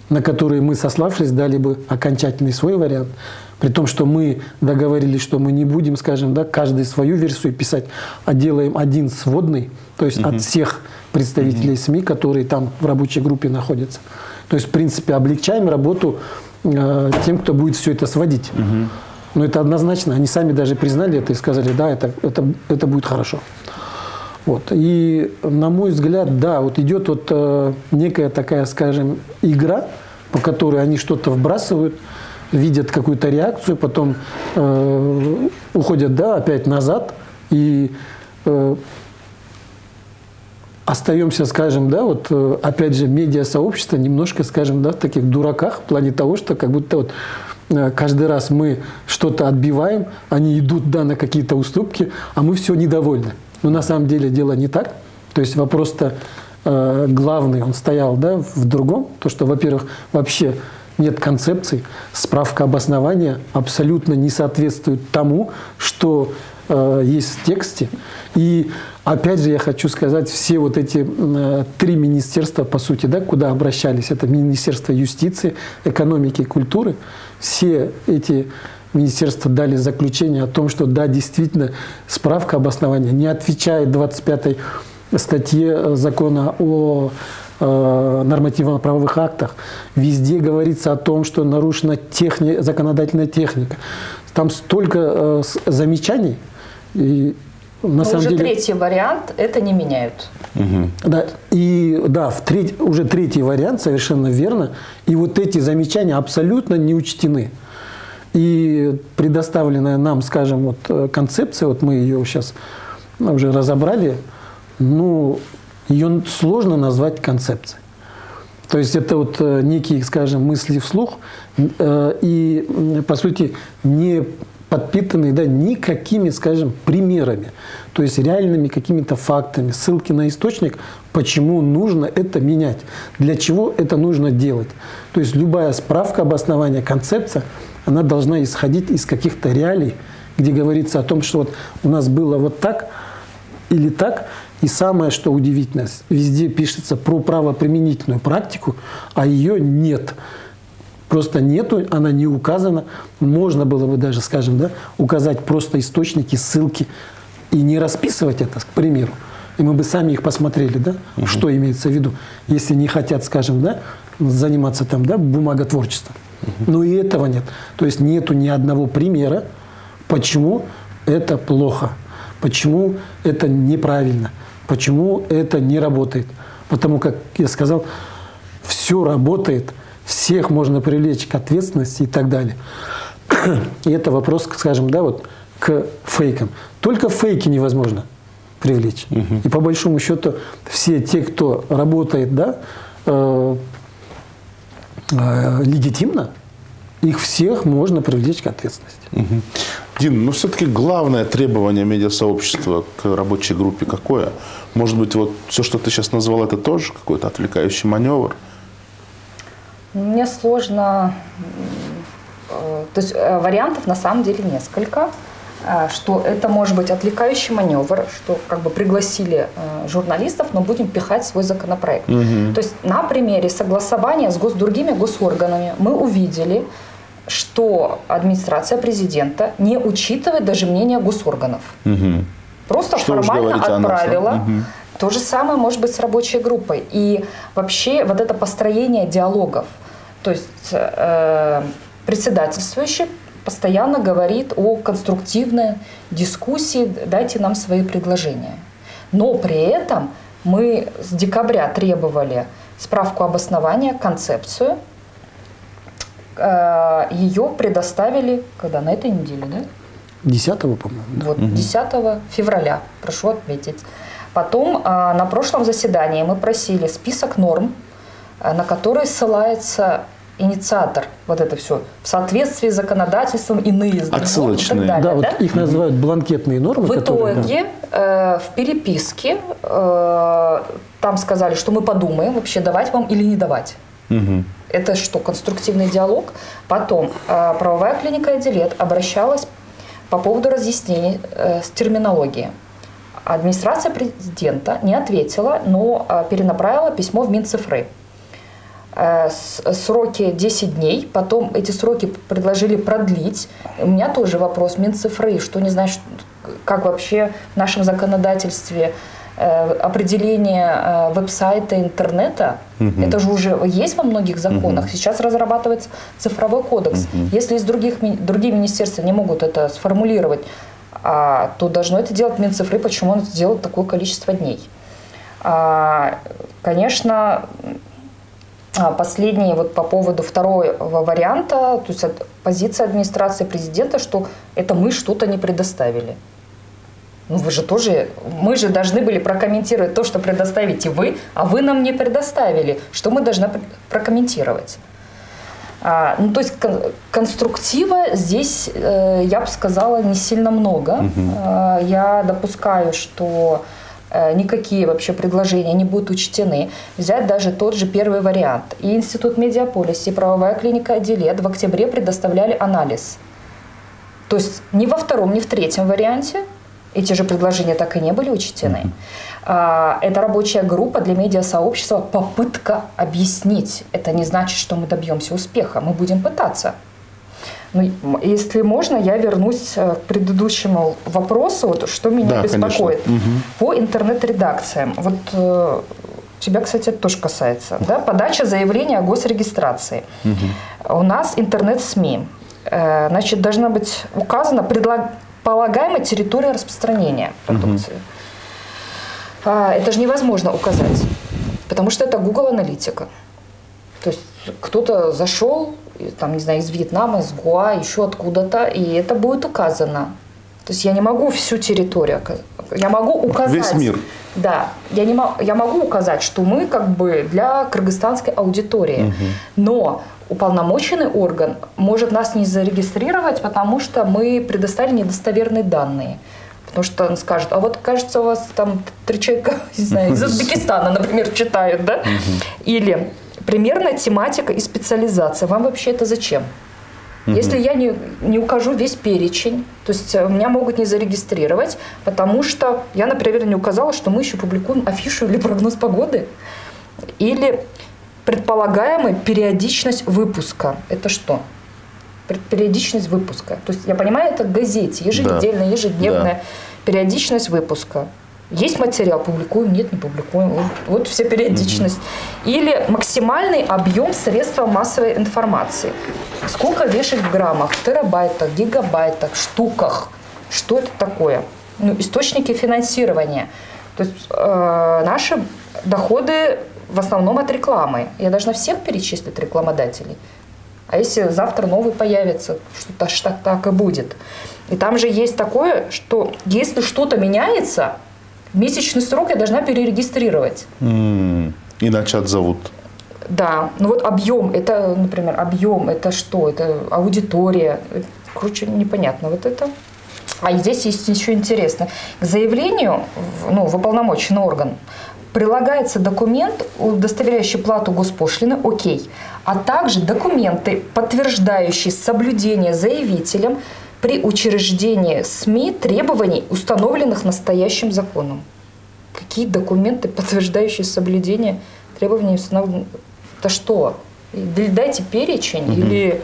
на которые мы, сославшись, дали бы окончательный свой вариант. При том, что мы договорились, что мы не будем, скажем, да, каждый свою версию писать, а делаем один сводный, то есть от всех представителей СМИ, которые там в рабочей группе находятся. То есть, в принципе, облегчаем работу тем, кто будет все это сводить. Но это однозначно. Они сами даже признали это и сказали, да, это будет хорошо. Вот. И, на мой взгляд, да, вот идет вот некая такая, скажем, игра, по которой они что-то вбрасывают, видят какую-то реакцию, потом уходят, да, опять назад и остаемся, скажем, да, вот опять же медиасообщество немножко, скажем, да, в таких дураках в плане того, что как будто вот каждый раз мы что-то отбиваем, они идут, да, на какие-то уступки, а мы все недовольны. Но на самом деле дело не так. То есть вопрос-то главный, он стоял, да, в другом. То, что, во-первых, вообще нет концепций, справка обоснования абсолютно не соответствует тому, что есть в тексте. И опять же я хочу сказать, все вот эти 3 министерства, по сути, да, куда обращались, это Министерство юстиции, экономики и культуры, все эти министерства дали заключение о том, что да, действительно, справка обоснования не отвечает 25-й статье закона о нормативно-правовых актах. Везде говорится о том, что нарушена законодательная техника. Там столько замечаний. И на самом деле, третий вариант это не меняют. Да, и да, уже третий вариант, совершенно верно. И вот эти замечания абсолютно не учтены. И предоставленная нам, скажем, вот концепция, вот мы ее сейчас уже разобрали, ну, ее сложно назвать концепцией. То есть это вот некие, скажем, мысли вслух и, по сути, не подпитанные, да, никакими, скажем, примерами, то есть реальными какими-то фактами, ссылки на источник, почему нужно это менять, для чего это нужно делать. То есть любая справка обоснования, концепция, она должна исходить из каких-то реалий, где говорится о том, что вот у нас было вот так или так. И самое, что удивительно, везде пишется про правоприменительную практику, а ее нет. Просто нету, она не указана. Можно было бы даже, скажем, да, указать просто источники, ссылки и не расписывать это, к примеру. И мы бы сами их посмотрели, да, что имеется в виду, если не хотят, скажем, да, заниматься там, да, бумаготворчеством. Но и этого нет. То есть нету ни одного примера, почему это плохо, почему это неправильно, почему это не работает. Потому как я сказал, все работает, всех можно привлечь к ответственности и так далее. И это вопрос, скажем, да, вот к фейкам. Только фейки невозможно привлечь. И по большому счету все те, кто работает, да, легитимно, их всех можно привлечь к ответственности. Дин, но все-таки главное требование медиасообщества к рабочей группе какое? Может быть, вот все, что ты сейчас назвал, это тоже какой-то отвлекающий маневр? Мне сложно... То есть вариантов на самом деле несколько. Что это может быть отвлекающий маневр, что как бы пригласили журналистов, но будем пихать свой законопроект. То есть на примере согласования с другими госорганами мы увидели, что администрация президента не учитывает даже мнение госорганов. Просто что формально отправила. То же самое может быть с рабочей группой. И вообще вот это построение диалогов, то есть председательствующий постоянно говорит о конструктивной дискуссии, дайте нам свои предложения. Но при этом мы с декабря требовали справку обоснования, концепцию. Ее предоставили, когда, на этой неделе, да? 10-го, по-моему. Да. Вот, 10 февраля, прошу отметить. Потом на прошлом заседании мы просили список норм, на которые ссылается инициатор, вот это все, в соответствии с законодательством, иные отсылочные. Далее, да, вот их называют бланкетные нормы. В итоге в переписке там сказали, что мы подумаем, вообще давать вам или не давать. Это что, конструктивный диалог? Потом правовая клиника «Эдилет» обращалась по поводу разъяснений с терминологией. Администрация президента не ответила, но перенаправила письмо в Минцифры. Сроки 10 дней, потом эти сроки предложили продлить. У меня тоже вопрос Минцифры, что не знаю, как вообще в нашем законодательстве определение веб-сайта, интернета, это же уже есть во многих законах. Сейчас разрабатывается цифровой кодекс. Если из другие министерства не могут это сформулировать, то должно это делать Минцифры. Почему он это делает такое количество дней? Конечно, последний вот по поводу второго варианта, то есть позиция администрации президента, что это мы что-то не предоставили. Ну вы же тоже, мы же должны были прокомментировать то, что предоставите вы, а вы нам не предоставили, что мы должны прокомментировать. Ну, то есть конструктива здесь, я бы сказала, не сильно много. Я допускаю, что никакие вообще предложения не будут учтены. Взять даже тот же первый вариант. И Институт Медиаполис, и правовая клиника «Эдилет» в октябре предоставляли анализ. То есть ни во втором, ни в третьем варианте эти же предложения так и не были учтены. Это рабочая группа для медиасообщества, попытка объяснить. Это не значит, что мы добьемся успеха. Мы будем пытаться. Но если можно, я вернусь к предыдущему вопросу, вот, что меня беспокоит. По интернет-редакциям. Вот тебя, кстати, это тоже касается. Да? Подача заявления о госрегистрации. У нас интернет-СМИ. Значит, должна быть указана предполагаемая территория распространения продукции. Это же невозможно указать, потому что это Google аналитика. То есть кто-то зашел, там, не знаю, из Вьетнама, из Гуа, еще откуда-то, и это будет указано. То есть я не могу всю территорию, я могу указать. Весь мир. Да, я могу указать, что мы как бы для кыргызстанской аудитории, но уполномоченный орган может нас не зарегистрировать, потому что мы предоставили недостоверные данные. Потому что он скажет, а вот кажется, у вас там 3 человека, не знаю, из Узбекистана, например, читают, да? Или примерная тематика и специализация. Вам вообще это зачем? Если я не укажу весь перечень, то есть меня могут не зарегистрировать, потому что я, например, не указала, что мы еще публикуем афишу или прогноз погоды. Или предполагаемая периодичность выпуска. Это что? Периодичность выпуска. То есть, я понимаю, это в газете, еженедельная, ежедневная периодичность выпуска. Есть материал, публикуем, нет, не публикуем. Вот вся периодичность. Или максимальный объем средства массовой информации. Сколько вешать в граммах, терабайтах, гигабайтах, штуках. Что это такое? Ну, источники финансирования. То есть наши доходы в основном от рекламы. Я должна всех перечислить рекламодателей. А если завтра новый появится, что-то так и будет. И там же есть такое, что если что-то меняется, месячный срок я должна перерегистрировать. Иначе отзовут. Да, ну вот объем, это, например, объем, это что? Это аудитория. Короче, непонятно вот это. А здесь есть еще интересно. К заявлению, в уполномоченный орган, прилагается документ, удостоверяющий плату госпошлины, окей, а также документы, подтверждающие соблюдение заявителем при учреждении СМИ требований, установленных настоящим законом. Какие документы, подтверждающие соблюдение требований, установленных? Это что? Дайте перечень или...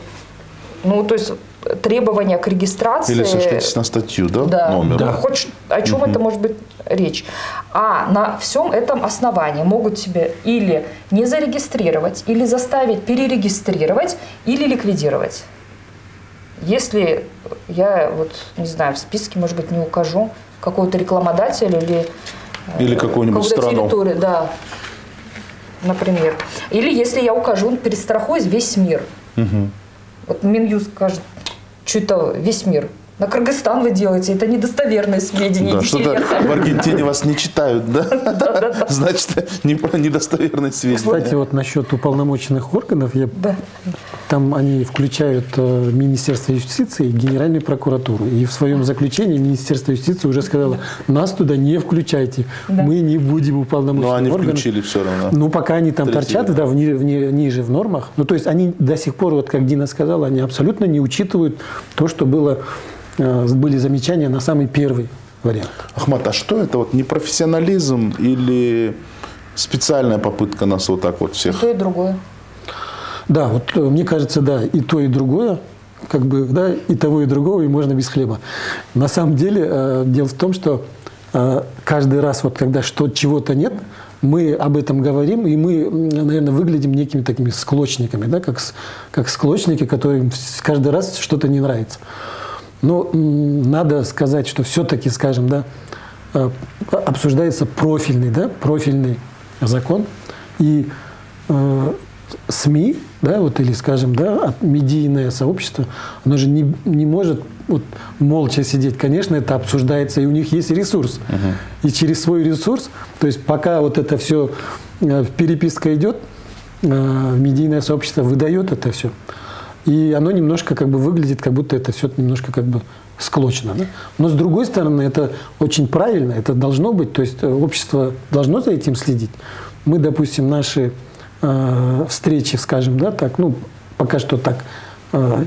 то есть требования к регистрации... Или сошлитесь на статью, да? Да. Номер. Да. Хоть о чем это может быть речь. А на всем этом основании могут тебе или не зарегистрировать, или заставить перерегистрировать, или ликвидировать. Если я, не знаю, в списке, может быть, не укажу какого-то рекламодателя или какую-нибудь страну. Территорию, да, например. Или если я укажу, перестрахуюсь весь мир. Вот Минюст скажет, что это весь мир. На Кыргызстан вы делаете, это недостоверные сведения. Да, что-то в Аргентине вас не читают, да? Да. Значит, недостоверные сведения. Кстати, вот насчет уполномоченных органов, там они включают Министерство юстиции и Генеральную прокуратуру. И в своем заключении Министерство юстиции уже сказало, нас туда не включайте, мы не будем уполномоченными органами. Но они включили все равно. Ну, пока они там торчат, да, ниже в нормах. Ну, то есть они до сих пор, вот как Дина сказала, они абсолютно не учитывают то, что были замечания на самый первый вариант. Ахмат, а что это? Вот непрофессионализм или специальная попытка нас вот так вот всех? И то, и другое. Да, вот мне кажется, да, и то, и другое, и того, и другого, и можно без хлеба. На самом деле, дело в том, что каждый раз, когда чего-то нет, мы об этом говорим, и мы, наверное, выглядим некими такими склочниками, да, как склочники, которым каждый раз что-то не нравится. Но надо сказать, что все-таки, скажем, да, обсуждается профильный закон, и СМИ, да, или, скажем, да, медийное сообщество, оно же не может молча сидеть. Конечно, это обсуждается, и у них есть ресурс. И через свой ресурс, то есть пока это все переписка идет, медийное сообщество выдает это все. И оно немножко выглядит, как будто это все немножко склочено. Да? Но с другой стороны, это очень правильно, это должно быть, то есть общество должно за этим следить. Мы, допустим, наши встречи, скажем, да, так, пока что так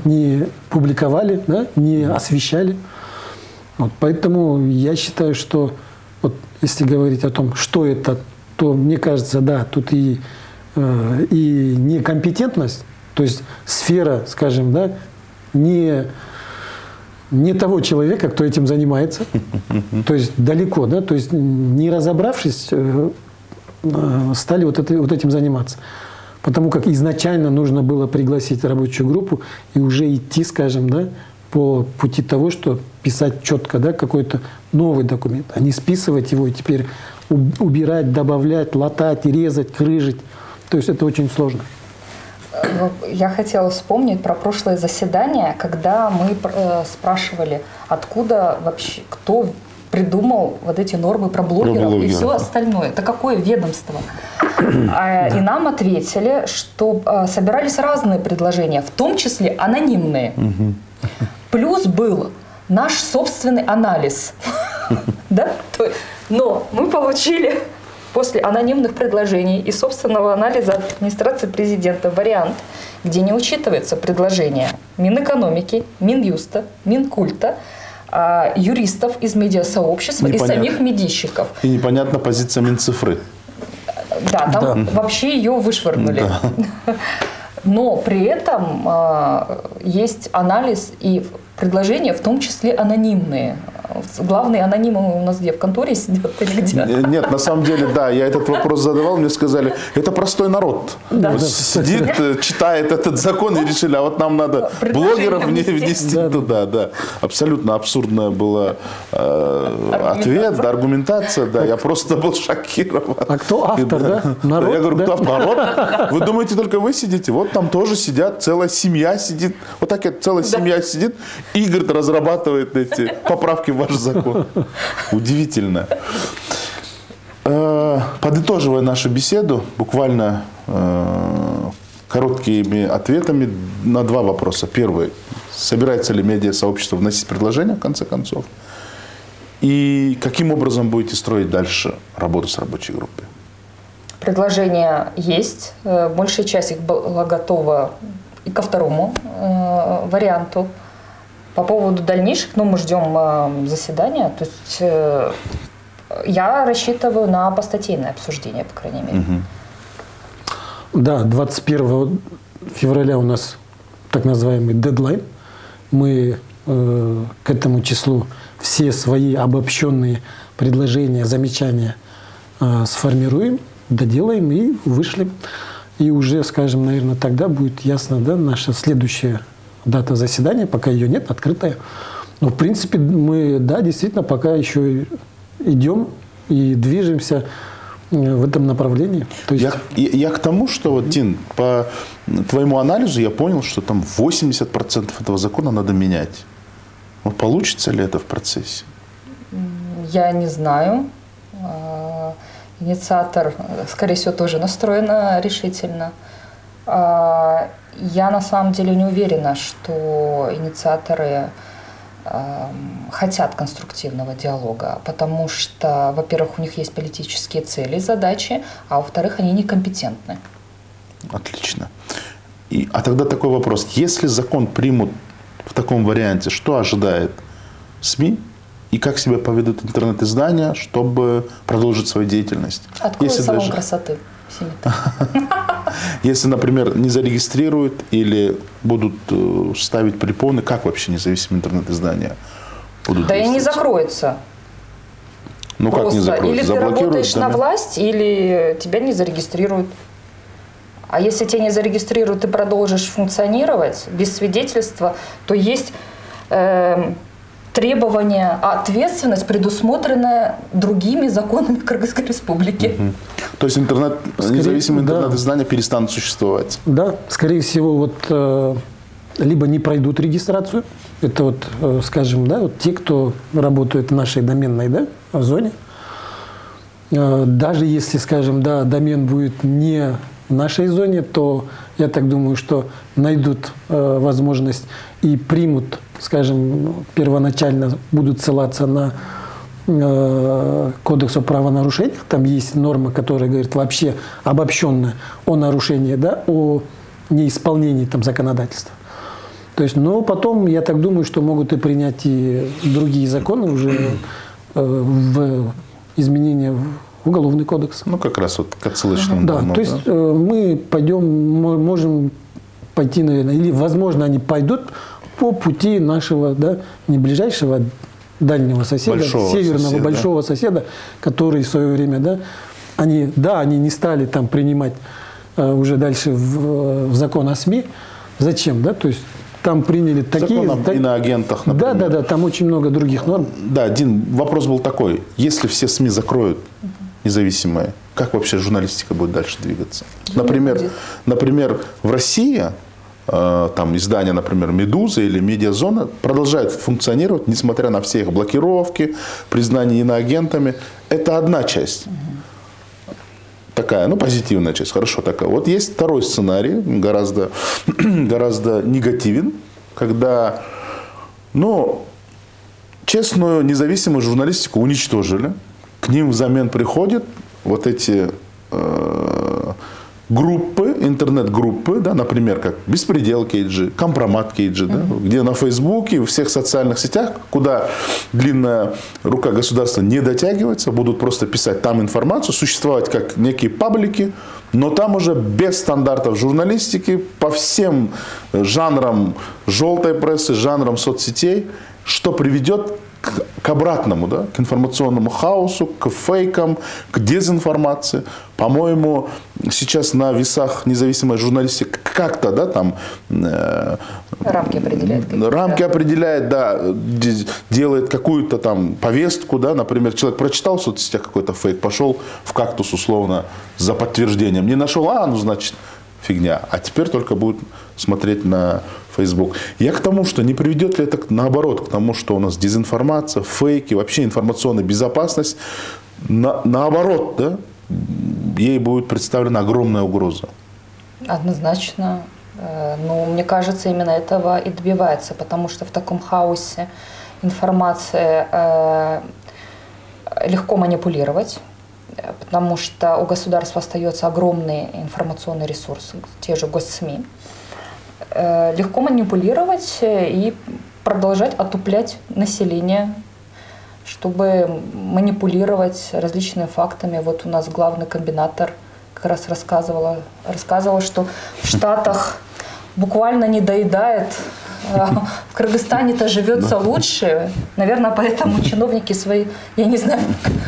не публиковали, да, не освещали. Поэтому я считаю, что если говорить о том, что это, то мне кажется, да, тут и некомпетентность, то есть сфера, скажем, да, не того человека, кто этим занимается, то есть далеко, да, то есть не разобравшись, стали этим заниматься. Потому как изначально нужно было пригласить рабочую группу и уже идти, скажем, да, по пути того, что писать четко, да, какой-то новый документ, а не списывать его и теперь убирать, добавлять, латать, резать, крыжить. То есть это очень сложно. Я хотела вспомнить про прошлое заседание, когда мы спрашивали, откуда вообще, кто придумал эти нормы про блогеров и все остальное. Это какое ведомство? И нам ответили, что собирались разные предложения, в том числе анонимные. Плюс был наш собственный анализ. Но мы получили после анонимных предложений и собственного анализа администрации президента вариант, где не учитывается предложение Минэкономики, Минюста, Минкульта, юристов из медиасообщества и самих медийщиков. И непонятна позиция Минцифры. Да, там вообще ее вышвырнули. Да. Но при этом есть анализ и предложения, в том числе анонимные. Главные анонимы у нас где? В конторе сидят или где? Нет, на самом деле, да, я этот вопрос задавал, мне сказали, это простой народ. Да. Сидит, читает этот закон и решили, а вот нам надо блогеров внести туда. Да. Абсолютно абсурдная была ответ, да, аргументация. Да, я просто был шокирован. А кто автор, да? Народ, я говорю, кто автор? Народ? Вы думаете, только вы сидите? Вот там тоже сидят, целая семья сидит. Вот так целая семья сидит и, говорит, разрабатывает эти поправки в ваш закон. Удивительно. Подытоживая нашу беседу, буквально короткими ответами на два вопроса. Первый. Собирается ли медиа-сообщество вносить предложения, в конце концов? И каким образом будете строить дальше работу с рабочей группой? Предложения есть. Большая часть их была готова и ко второму варианту. По поводу дальнейших, мы ждем заседания. То есть я рассчитываю на постатейное обсуждение, по крайней мере. Да, 21 февраля у нас так называемый дедлайн. Мы к этому числу все свои обобщенные предложения, замечания сформируем, доделаем и вышлем. И уже, скажем, наверное, тогда будет ясно, да, наша следующая дата заседания, пока ее нет, открытая. Но, в принципе, мы, да, действительно, пока еще идем и движемся в этом направлении. То есть... я к тому, что, вот, Тин, по твоему анализу я понял, что там 80% этого закона надо менять. Вот получится ли это в процессе? Я не знаю. Инициатор, скорее всего, тоже настроен решительно. Я на самом деле не уверена, что инициаторы хотят конструктивного диалога, потому что, во-первых, у них есть политические цели и задачи, а во-вторых, они некомпетентны. Отлично. А тогда такой вопрос. Если закон примут в таком варианте, что ожидает СМИ и как себя поведут интернет-издания, чтобы продолжить свою деятельность? Открой салон красоты. Если, например, не зарегистрируют или будут ставить препоны, как вообще независимые интернет-издания будут действовать? Да и не закроются. Ну просто. Как не закроются? Или ты работаешь на власть, или тебя не зарегистрируют. А если тебя не зарегистрируют, ты продолжишь функционировать без свидетельства, то есть требование, ответственность, предусмотренная другими законами Кыргызской Республики. То есть независимые интернет-издания перестанут существовать? Да, скорее всего, вот либо не пройдут регистрацию, это вот, скажем, да, вот те, кто работает в нашей доменной, да, зоне. Даже если, скажем, да, домен будет не в нашей зоне, то я так думаю, что найдут возможность и примут, скажем, первоначально будут ссылаться на Кодекс о правонарушениях. Там есть норма, которая говорит вообще обобщенно о нарушении, да, о неисполнении там законодательства. То есть, но потом, я так думаю, что могут и принять и другие законы уже в изменения в Уголовный кодекс. Ну, как раз вот к отсылочному. Да, то есть мы пойдем, можем пойти, наверное, или, возможно, они пойдут по пути нашего, да, не ближайшего, дальнего соседа, северного большого соседа, который в свое время, да, они не стали там принимать уже дальше в закон о СМИ. Зачем, да? То есть там приняли такие... Закон об иноагентах, например. Да, там очень много других норм. Да, один вопрос был такой. Если все СМИ закроют независимые, как вообще журналистика будет дальше двигаться? Например, в России там издания, например, «Медуза» или «Медиазона» продолжают функционировать, несмотря на все их блокировки, признание иноагентами. Это одна часть. Такая, позитивная часть, хорошо такая. Вот есть второй сценарий, гораздо негативен, когда, честную независимую журналистику уничтожили, к ним взамен приходят вот эти группы, интернет-группы, да, например, как «Беспредел KG», «Компромат KG», да, где на Фейсбуке, в всех социальных сетях, куда длинная рука государства не дотягивается, будут просто писать там информацию, существовать как некие паблики, но там уже без стандартов журналистики, по всем жанрам желтой прессы, жанрам соцсетей, что приведет к обратному, да, к информационному хаосу, к фейкам, к дезинформации. По-моему, сейчас на весах независимой журналистики как-то, да, там рамки определяет, да, делает какую-то там повестку, да, например, человек прочитал в соцсетях какой-то фейк, пошел в «Кактус» условно за подтверждением, не нашел, ну, значит, фигня, а теперь только будет смотреть на Facebook. Я к тому, что не приведет ли это наоборот, к тому, что у нас дезинформация, фейки, вообще информационная безопасность, наоборот, да, ей будет представлена огромная угроза. Однозначно. Но мне кажется, именно этого и добивается, потому что в таком хаосе информация легко манипулировать, потому что у государства остается огромный информационный ресурс, те же госсми. Легко манипулировать и продолжать отуплять население, чтобы манипулировать различными фактами. Вот у нас главный комбинатор как раз рассказывала, что в Штатах буквально не доедает, в Кыргызстане-то живется лучше. Наверное, поэтому чиновники свои, я не знаю,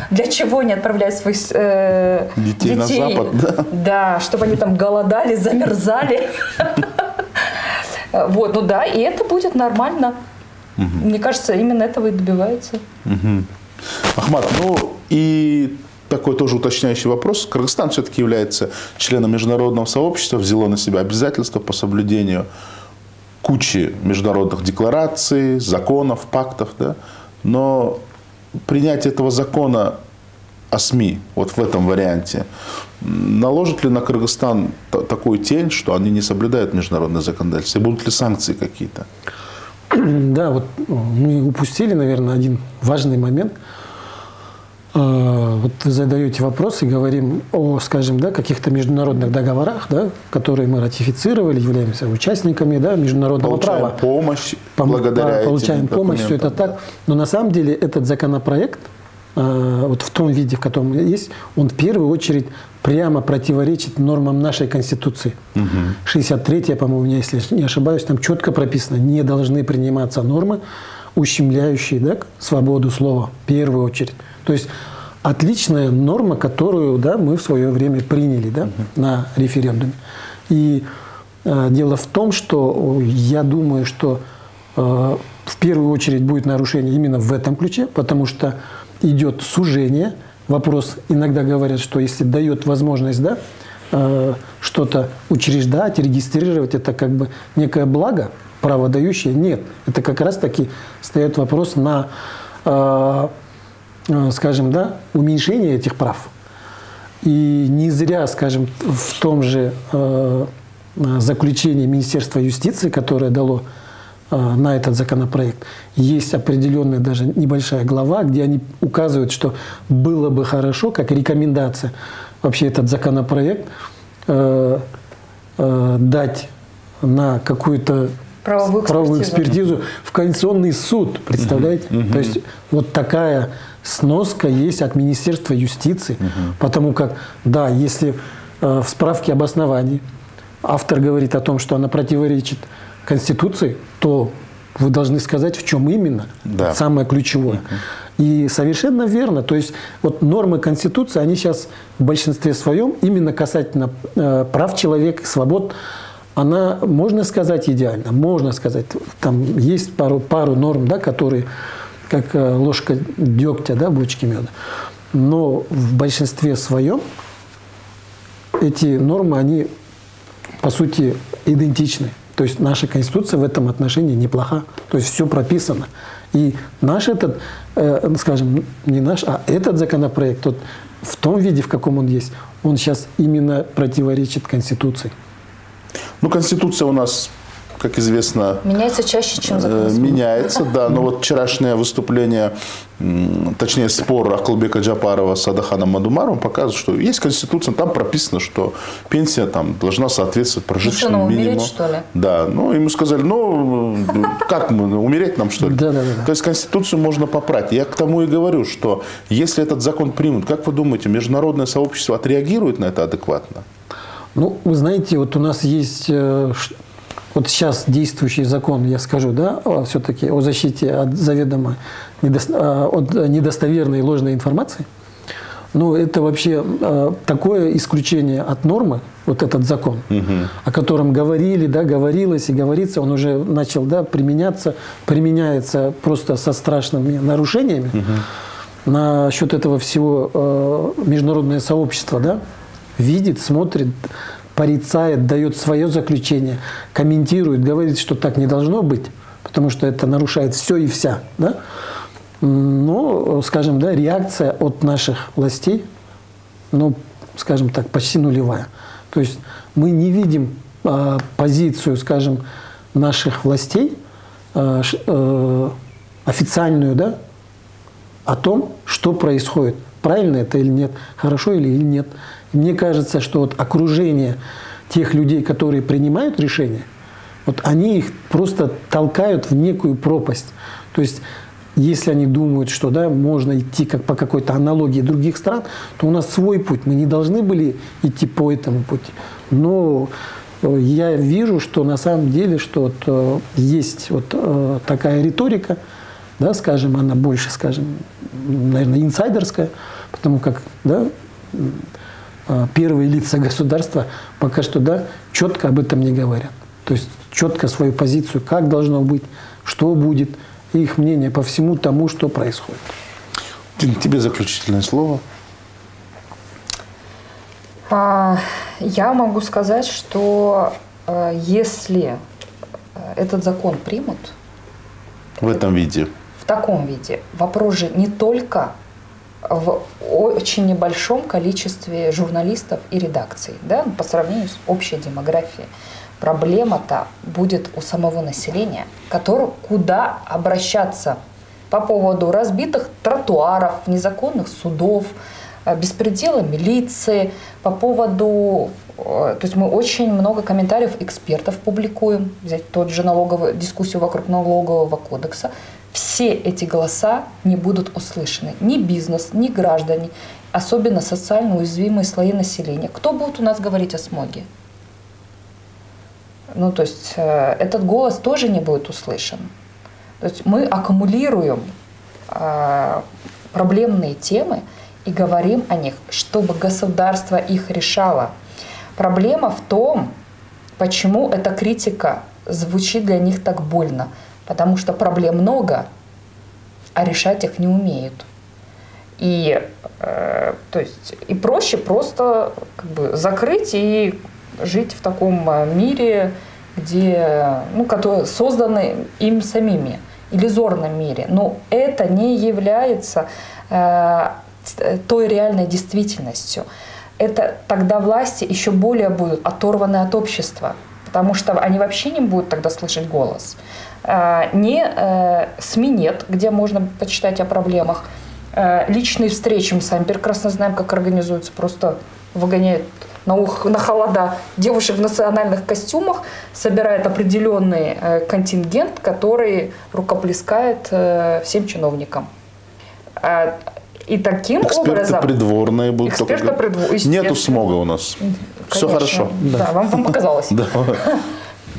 для чего они отправляют своих детей на Запад, да? Да, чтобы они там голодали, замерзали. Вот, ну да, и это будет нормально. Мне кажется, именно этого и добивается. Ахмат, ну и такой тоже уточняющий вопрос. Кыргызстан все-таки является членом международного сообщества, взяло на себя обязательства по соблюдению кучи международных деклараций, законов, пактов, да? Но принятие этого закона о СМИ, вот в этом варианте, наложит ли на Кыргызстан такую тень, что они не соблюдают международное законодательство? И будут ли санкции какие-то? Да, вот мы упустили, наверное, один важный момент. Вот вы задаете вопрос и говорим о, скажем, да, каких-то международных договорах, да, которые мы ратифицировали, являемся участниками, да, международного права. Помощь благодаря Получаем помощь, все это так. Но на самом деле этот законопроект, вот в том виде, в котором он есть, он в первую очередь прямо противоречит нормам нашей Конституции. 63-я, по-моему, если не ошибаюсь, там четко прописано, не должны приниматься нормы, ущемляющие, да, свободу слова в первую очередь. То есть отличная норма, которую, да, мы в свое время приняли, да, на референдуме. И дело в том, что я думаю, что в первую очередь будет нарушение именно в этом ключе, потому что идет сужение. Вопрос, иногда говорят, что если дает возможность, да, что-то учреждать, регистрировать, это как бы некое благо, право дающее. Нет, это как раз-таки стоит вопрос на, скажем, да, уменьшение этих прав. И не зря, скажем, в том же заключении Министерства юстиции, которое дало на этот законопроект, есть определенная даже небольшая глава, где они указывают, что было бы хорошо, как рекомендация, вообще этот законопроект дать на какую-то правовую экспертизу в Конституционный суд, представляете? То есть вот такая сноска есть от Министерства юстиции, потому как, да, если в справке об основании автор говорит о том, что она противоречит Конституции, то вы должны сказать, в чем именно, да. Самое ключевое. И совершенно верно. То есть вот нормы Конституции, они сейчас в большинстве своем именно касательно прав человека, свобод, она, можно сказать, идеальна. Можно сказать, там есть пару норм, да, которые как ложка дегтя, да, бочки меда. Но в большинстве своем эти нормы, они по сути идентичны. То есть наша Конституция в этом отношении неплоха. То есть все прописано. И наш этот, скажем, не наш, а этот законопроект, тот, в том виде, в каком он есть, он сейчас именно противоречит Конституции. Ну, Конституция у нас, как известно, меняется чаще, чем закон. Меняется, да. Но вот вчерашнее выступление, точнее спор Акылбека Джапарова с Адаханом Мадумаровым показывает, что есть Конституция, там прописано, что пенсия там должна соответствовать прожиточному минимуму. Умереть, что ли? Да. Ну, ему сказали, ну, как мы, умереть нам, что ли? Да. То есть Конституцию можно поправить. Я к тому и говорю, что если этот закон примут, как вы думаете, международное сообщество отреагирует на это адекватно? Ну, вы знаете, вот у нас есть вот сейчас действующий закон, я скажу, да, все-таки о защите от заведомо от недостоверной и ложной информации, ну, это вообще такое исключение от нормы, вот этот закон, о котором говорили, да, говорилось и говорится, он уже начал, да, применяется просто со страшными нарушениями. Насчет этого всего международное сообщество, да, видит, смотрит, порицает, дает свое заключение, комментирует, говорит, что так не должно быть, потому что это нарушает все и вся, да. Но, скажем, да, реакция от наших властей, ну, скажем так, почти нулевая. То есть мы не видим позицию, скажем, наших властей официальную, да, о том, что происходит, правильно это или нет, хорошо или нет. И мне кажется, что вот окружение тех людей, которые принимают решения, вот они их просто толкают в некую пропасть. То есть если они думают, что, да, можно идти как по какой-то аналогии других стран, то у нас свой путь. Мы не должны были идти по этому пути. Но я вижу, что на самом деле, что вот, есть вот такая риторика, да, скажем, она больше, скажем, наверное, инсайдерская, потому как, да, первые лица государства пока что, да, четко об этом не говорят. То есть четко свою позицию, как должно быть, что будет, и их мнение по всему тому, что происходит. Тебе заключительное слово. Я могу сказать, что если этот закон примут в этом виде, в таком виде, вопрос же не только в очень небольшом количестве журналистов и редакций, да, по сравнению с общей демографией. Проблема-то будет у самого населения, куда обращаться по поводу разбитых тротуаров, незаконных судов, беспредела милиции, по поводу... То есть мы очень много комментариев экспертов публикуем, взять тот же дискуссию вокруг налогового кодекса. Все эти голоса не будут услышаны. Ни бизнес, ни граждане, особенно социально уязвимые слои населения. Кто будет у нас говорить о смоге? Ну, то есть этот голос тоже не будет услышан. То есть мы аккумулируем проблемные темы и говорим о них, чтобы государство их решало. Проблема в том, почему эта критика звучит для них так больно. Потому что проблем много, а решать их не умеют. И, то есть, и проще просто как бы закрыть и жить в таком мире, где, ну, который созданный им самими, иллюзорном мире. Но это не является той реальной действительностью. Это тогда власти еще более будут оторваны от общества, потому что они вообще не будут тогда слышать голос. СМИ нет, где можно почитать о проблемах. Личные встречи, мы сами прекрасно знаем, как организуются, просто выгоняют на холода девушек в национальных костюмах, собирает определенный контингент, который рукоплескает всем чиновникам. И таким образом... Эксперты придворные будут только... Нету смога у нас. Конечно. Все хорошо. Да, вам показалось.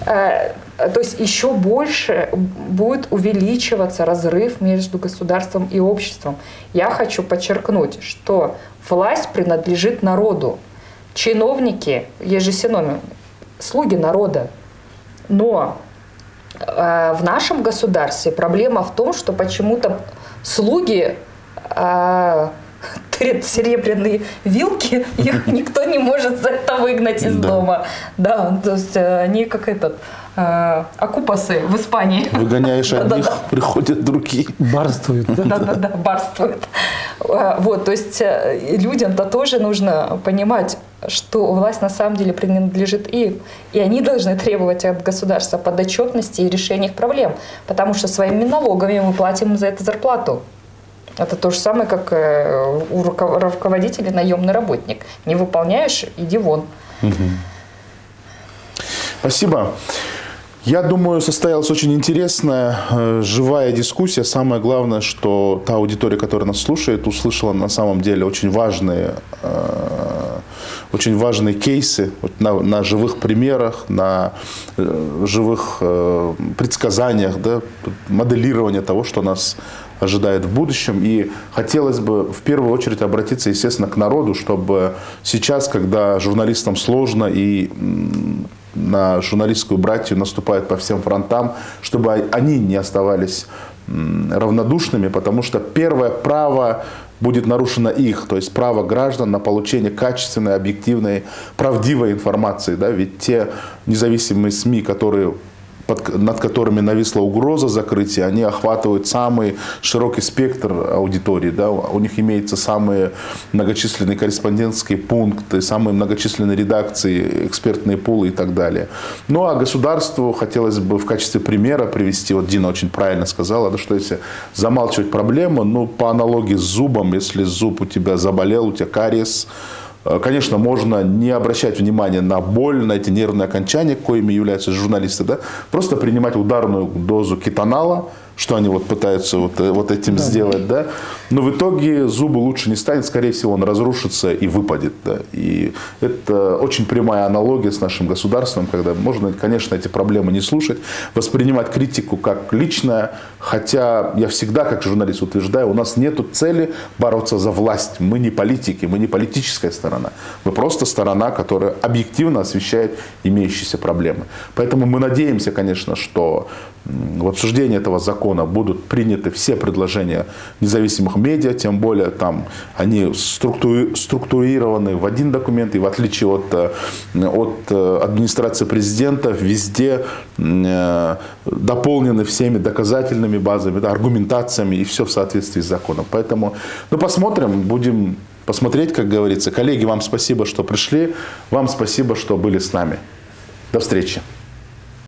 То есть еще больше будет увеличиваться разрыв между государством и обществом. Я хочу подчеркнуть, что власть принадлежит народу. Чиновники, есть же синоним, слуги народа. Но в нашем государстве проблема в том, что почему-то слуги трет серебряные вилки, их никто не может за это выгнать из дома. Да, то есть они как окупасы в Испании. Выгоняешь одних, приходят другие. Барствуют. Да, барствуют. Вот, то есть людям-то тоже нужно понимать, что власть на самом деле принадлежит им. И они должны требовать от государства подотчетности и решения их проблем. Потому что своими налогами мы платим за это зарплату. Это то же самое, как у руководителя наемный работник. Не выполняешь – иди вон. Спасибо. Я думаю, состоялась очень интересная, живая дискуссия. Самое главное, что та аудитория, которая нас слушает, услышала на самом деле очень важные очень важные кейсы на живых примерах, на живых предсказаниях, да, моделирования того, что нас ожидает в будущем. И хотелось бы в первую очередь обратиться, естественно, к народу, чтобы сейчас, когда журналистам сложно и на журналистскую братью наступают по всем фронтам, чтобы они не оставались равнодушными, потому что первое право будет нарушено их, то есть право граждан на получение качественной, объективной, правдивой информации. Да? Ведь те независимые СМИ, над которыми нависла угроза закрытия, они охватывают самый широкий спектр аудитории. Да? У них имеются самые многочисленные корреспондентские пункты, самые многочисленные редакции, экспертные пулы и так далее. Ну а государству хотелось бы в качестве примера привести, вот Дина очень правильно сказала, да, что если замалчивать проблему, ну по аналогии с зубом, если зуб у тебя заболел, у тебя кариес, конечно, можно не обращать внимания на боль, на эти нервные окончания, коими являются журналисты, да? Просто принимать ударную дозу кетонала, что они вот пытаются вот этим сделать, да? Но в итоге зубу лучше не станет, скорее всего, он разрушится и выпадет. Да? И это очень прямая аналогия с нашим государством, когда можно, конечно, эти проблемы не слушать, воспринимать критику как личное, хотя я всегда, как журналист, утверждаю, у нас нет цели бороться за власть. Мы не политики, мы не политическая сторона. Мы просто сторона, которая объективно освещает имеющиеся проблемы. Поэтому мы надеемся, конечно, что в обсуждении этого закона будут приняты все предложения независимых медиа, тем более там они структурированы в один документ, и в отличие от администрации президента везде дополнены всеми доказательными базами, да, аргументациями, и все в соответствии с законом. Поэтому посмотрим, будем посмотреть, как говорится. Коллеги, вам спасибо, что пришли, вам спасибо, что были с нами. До встречи.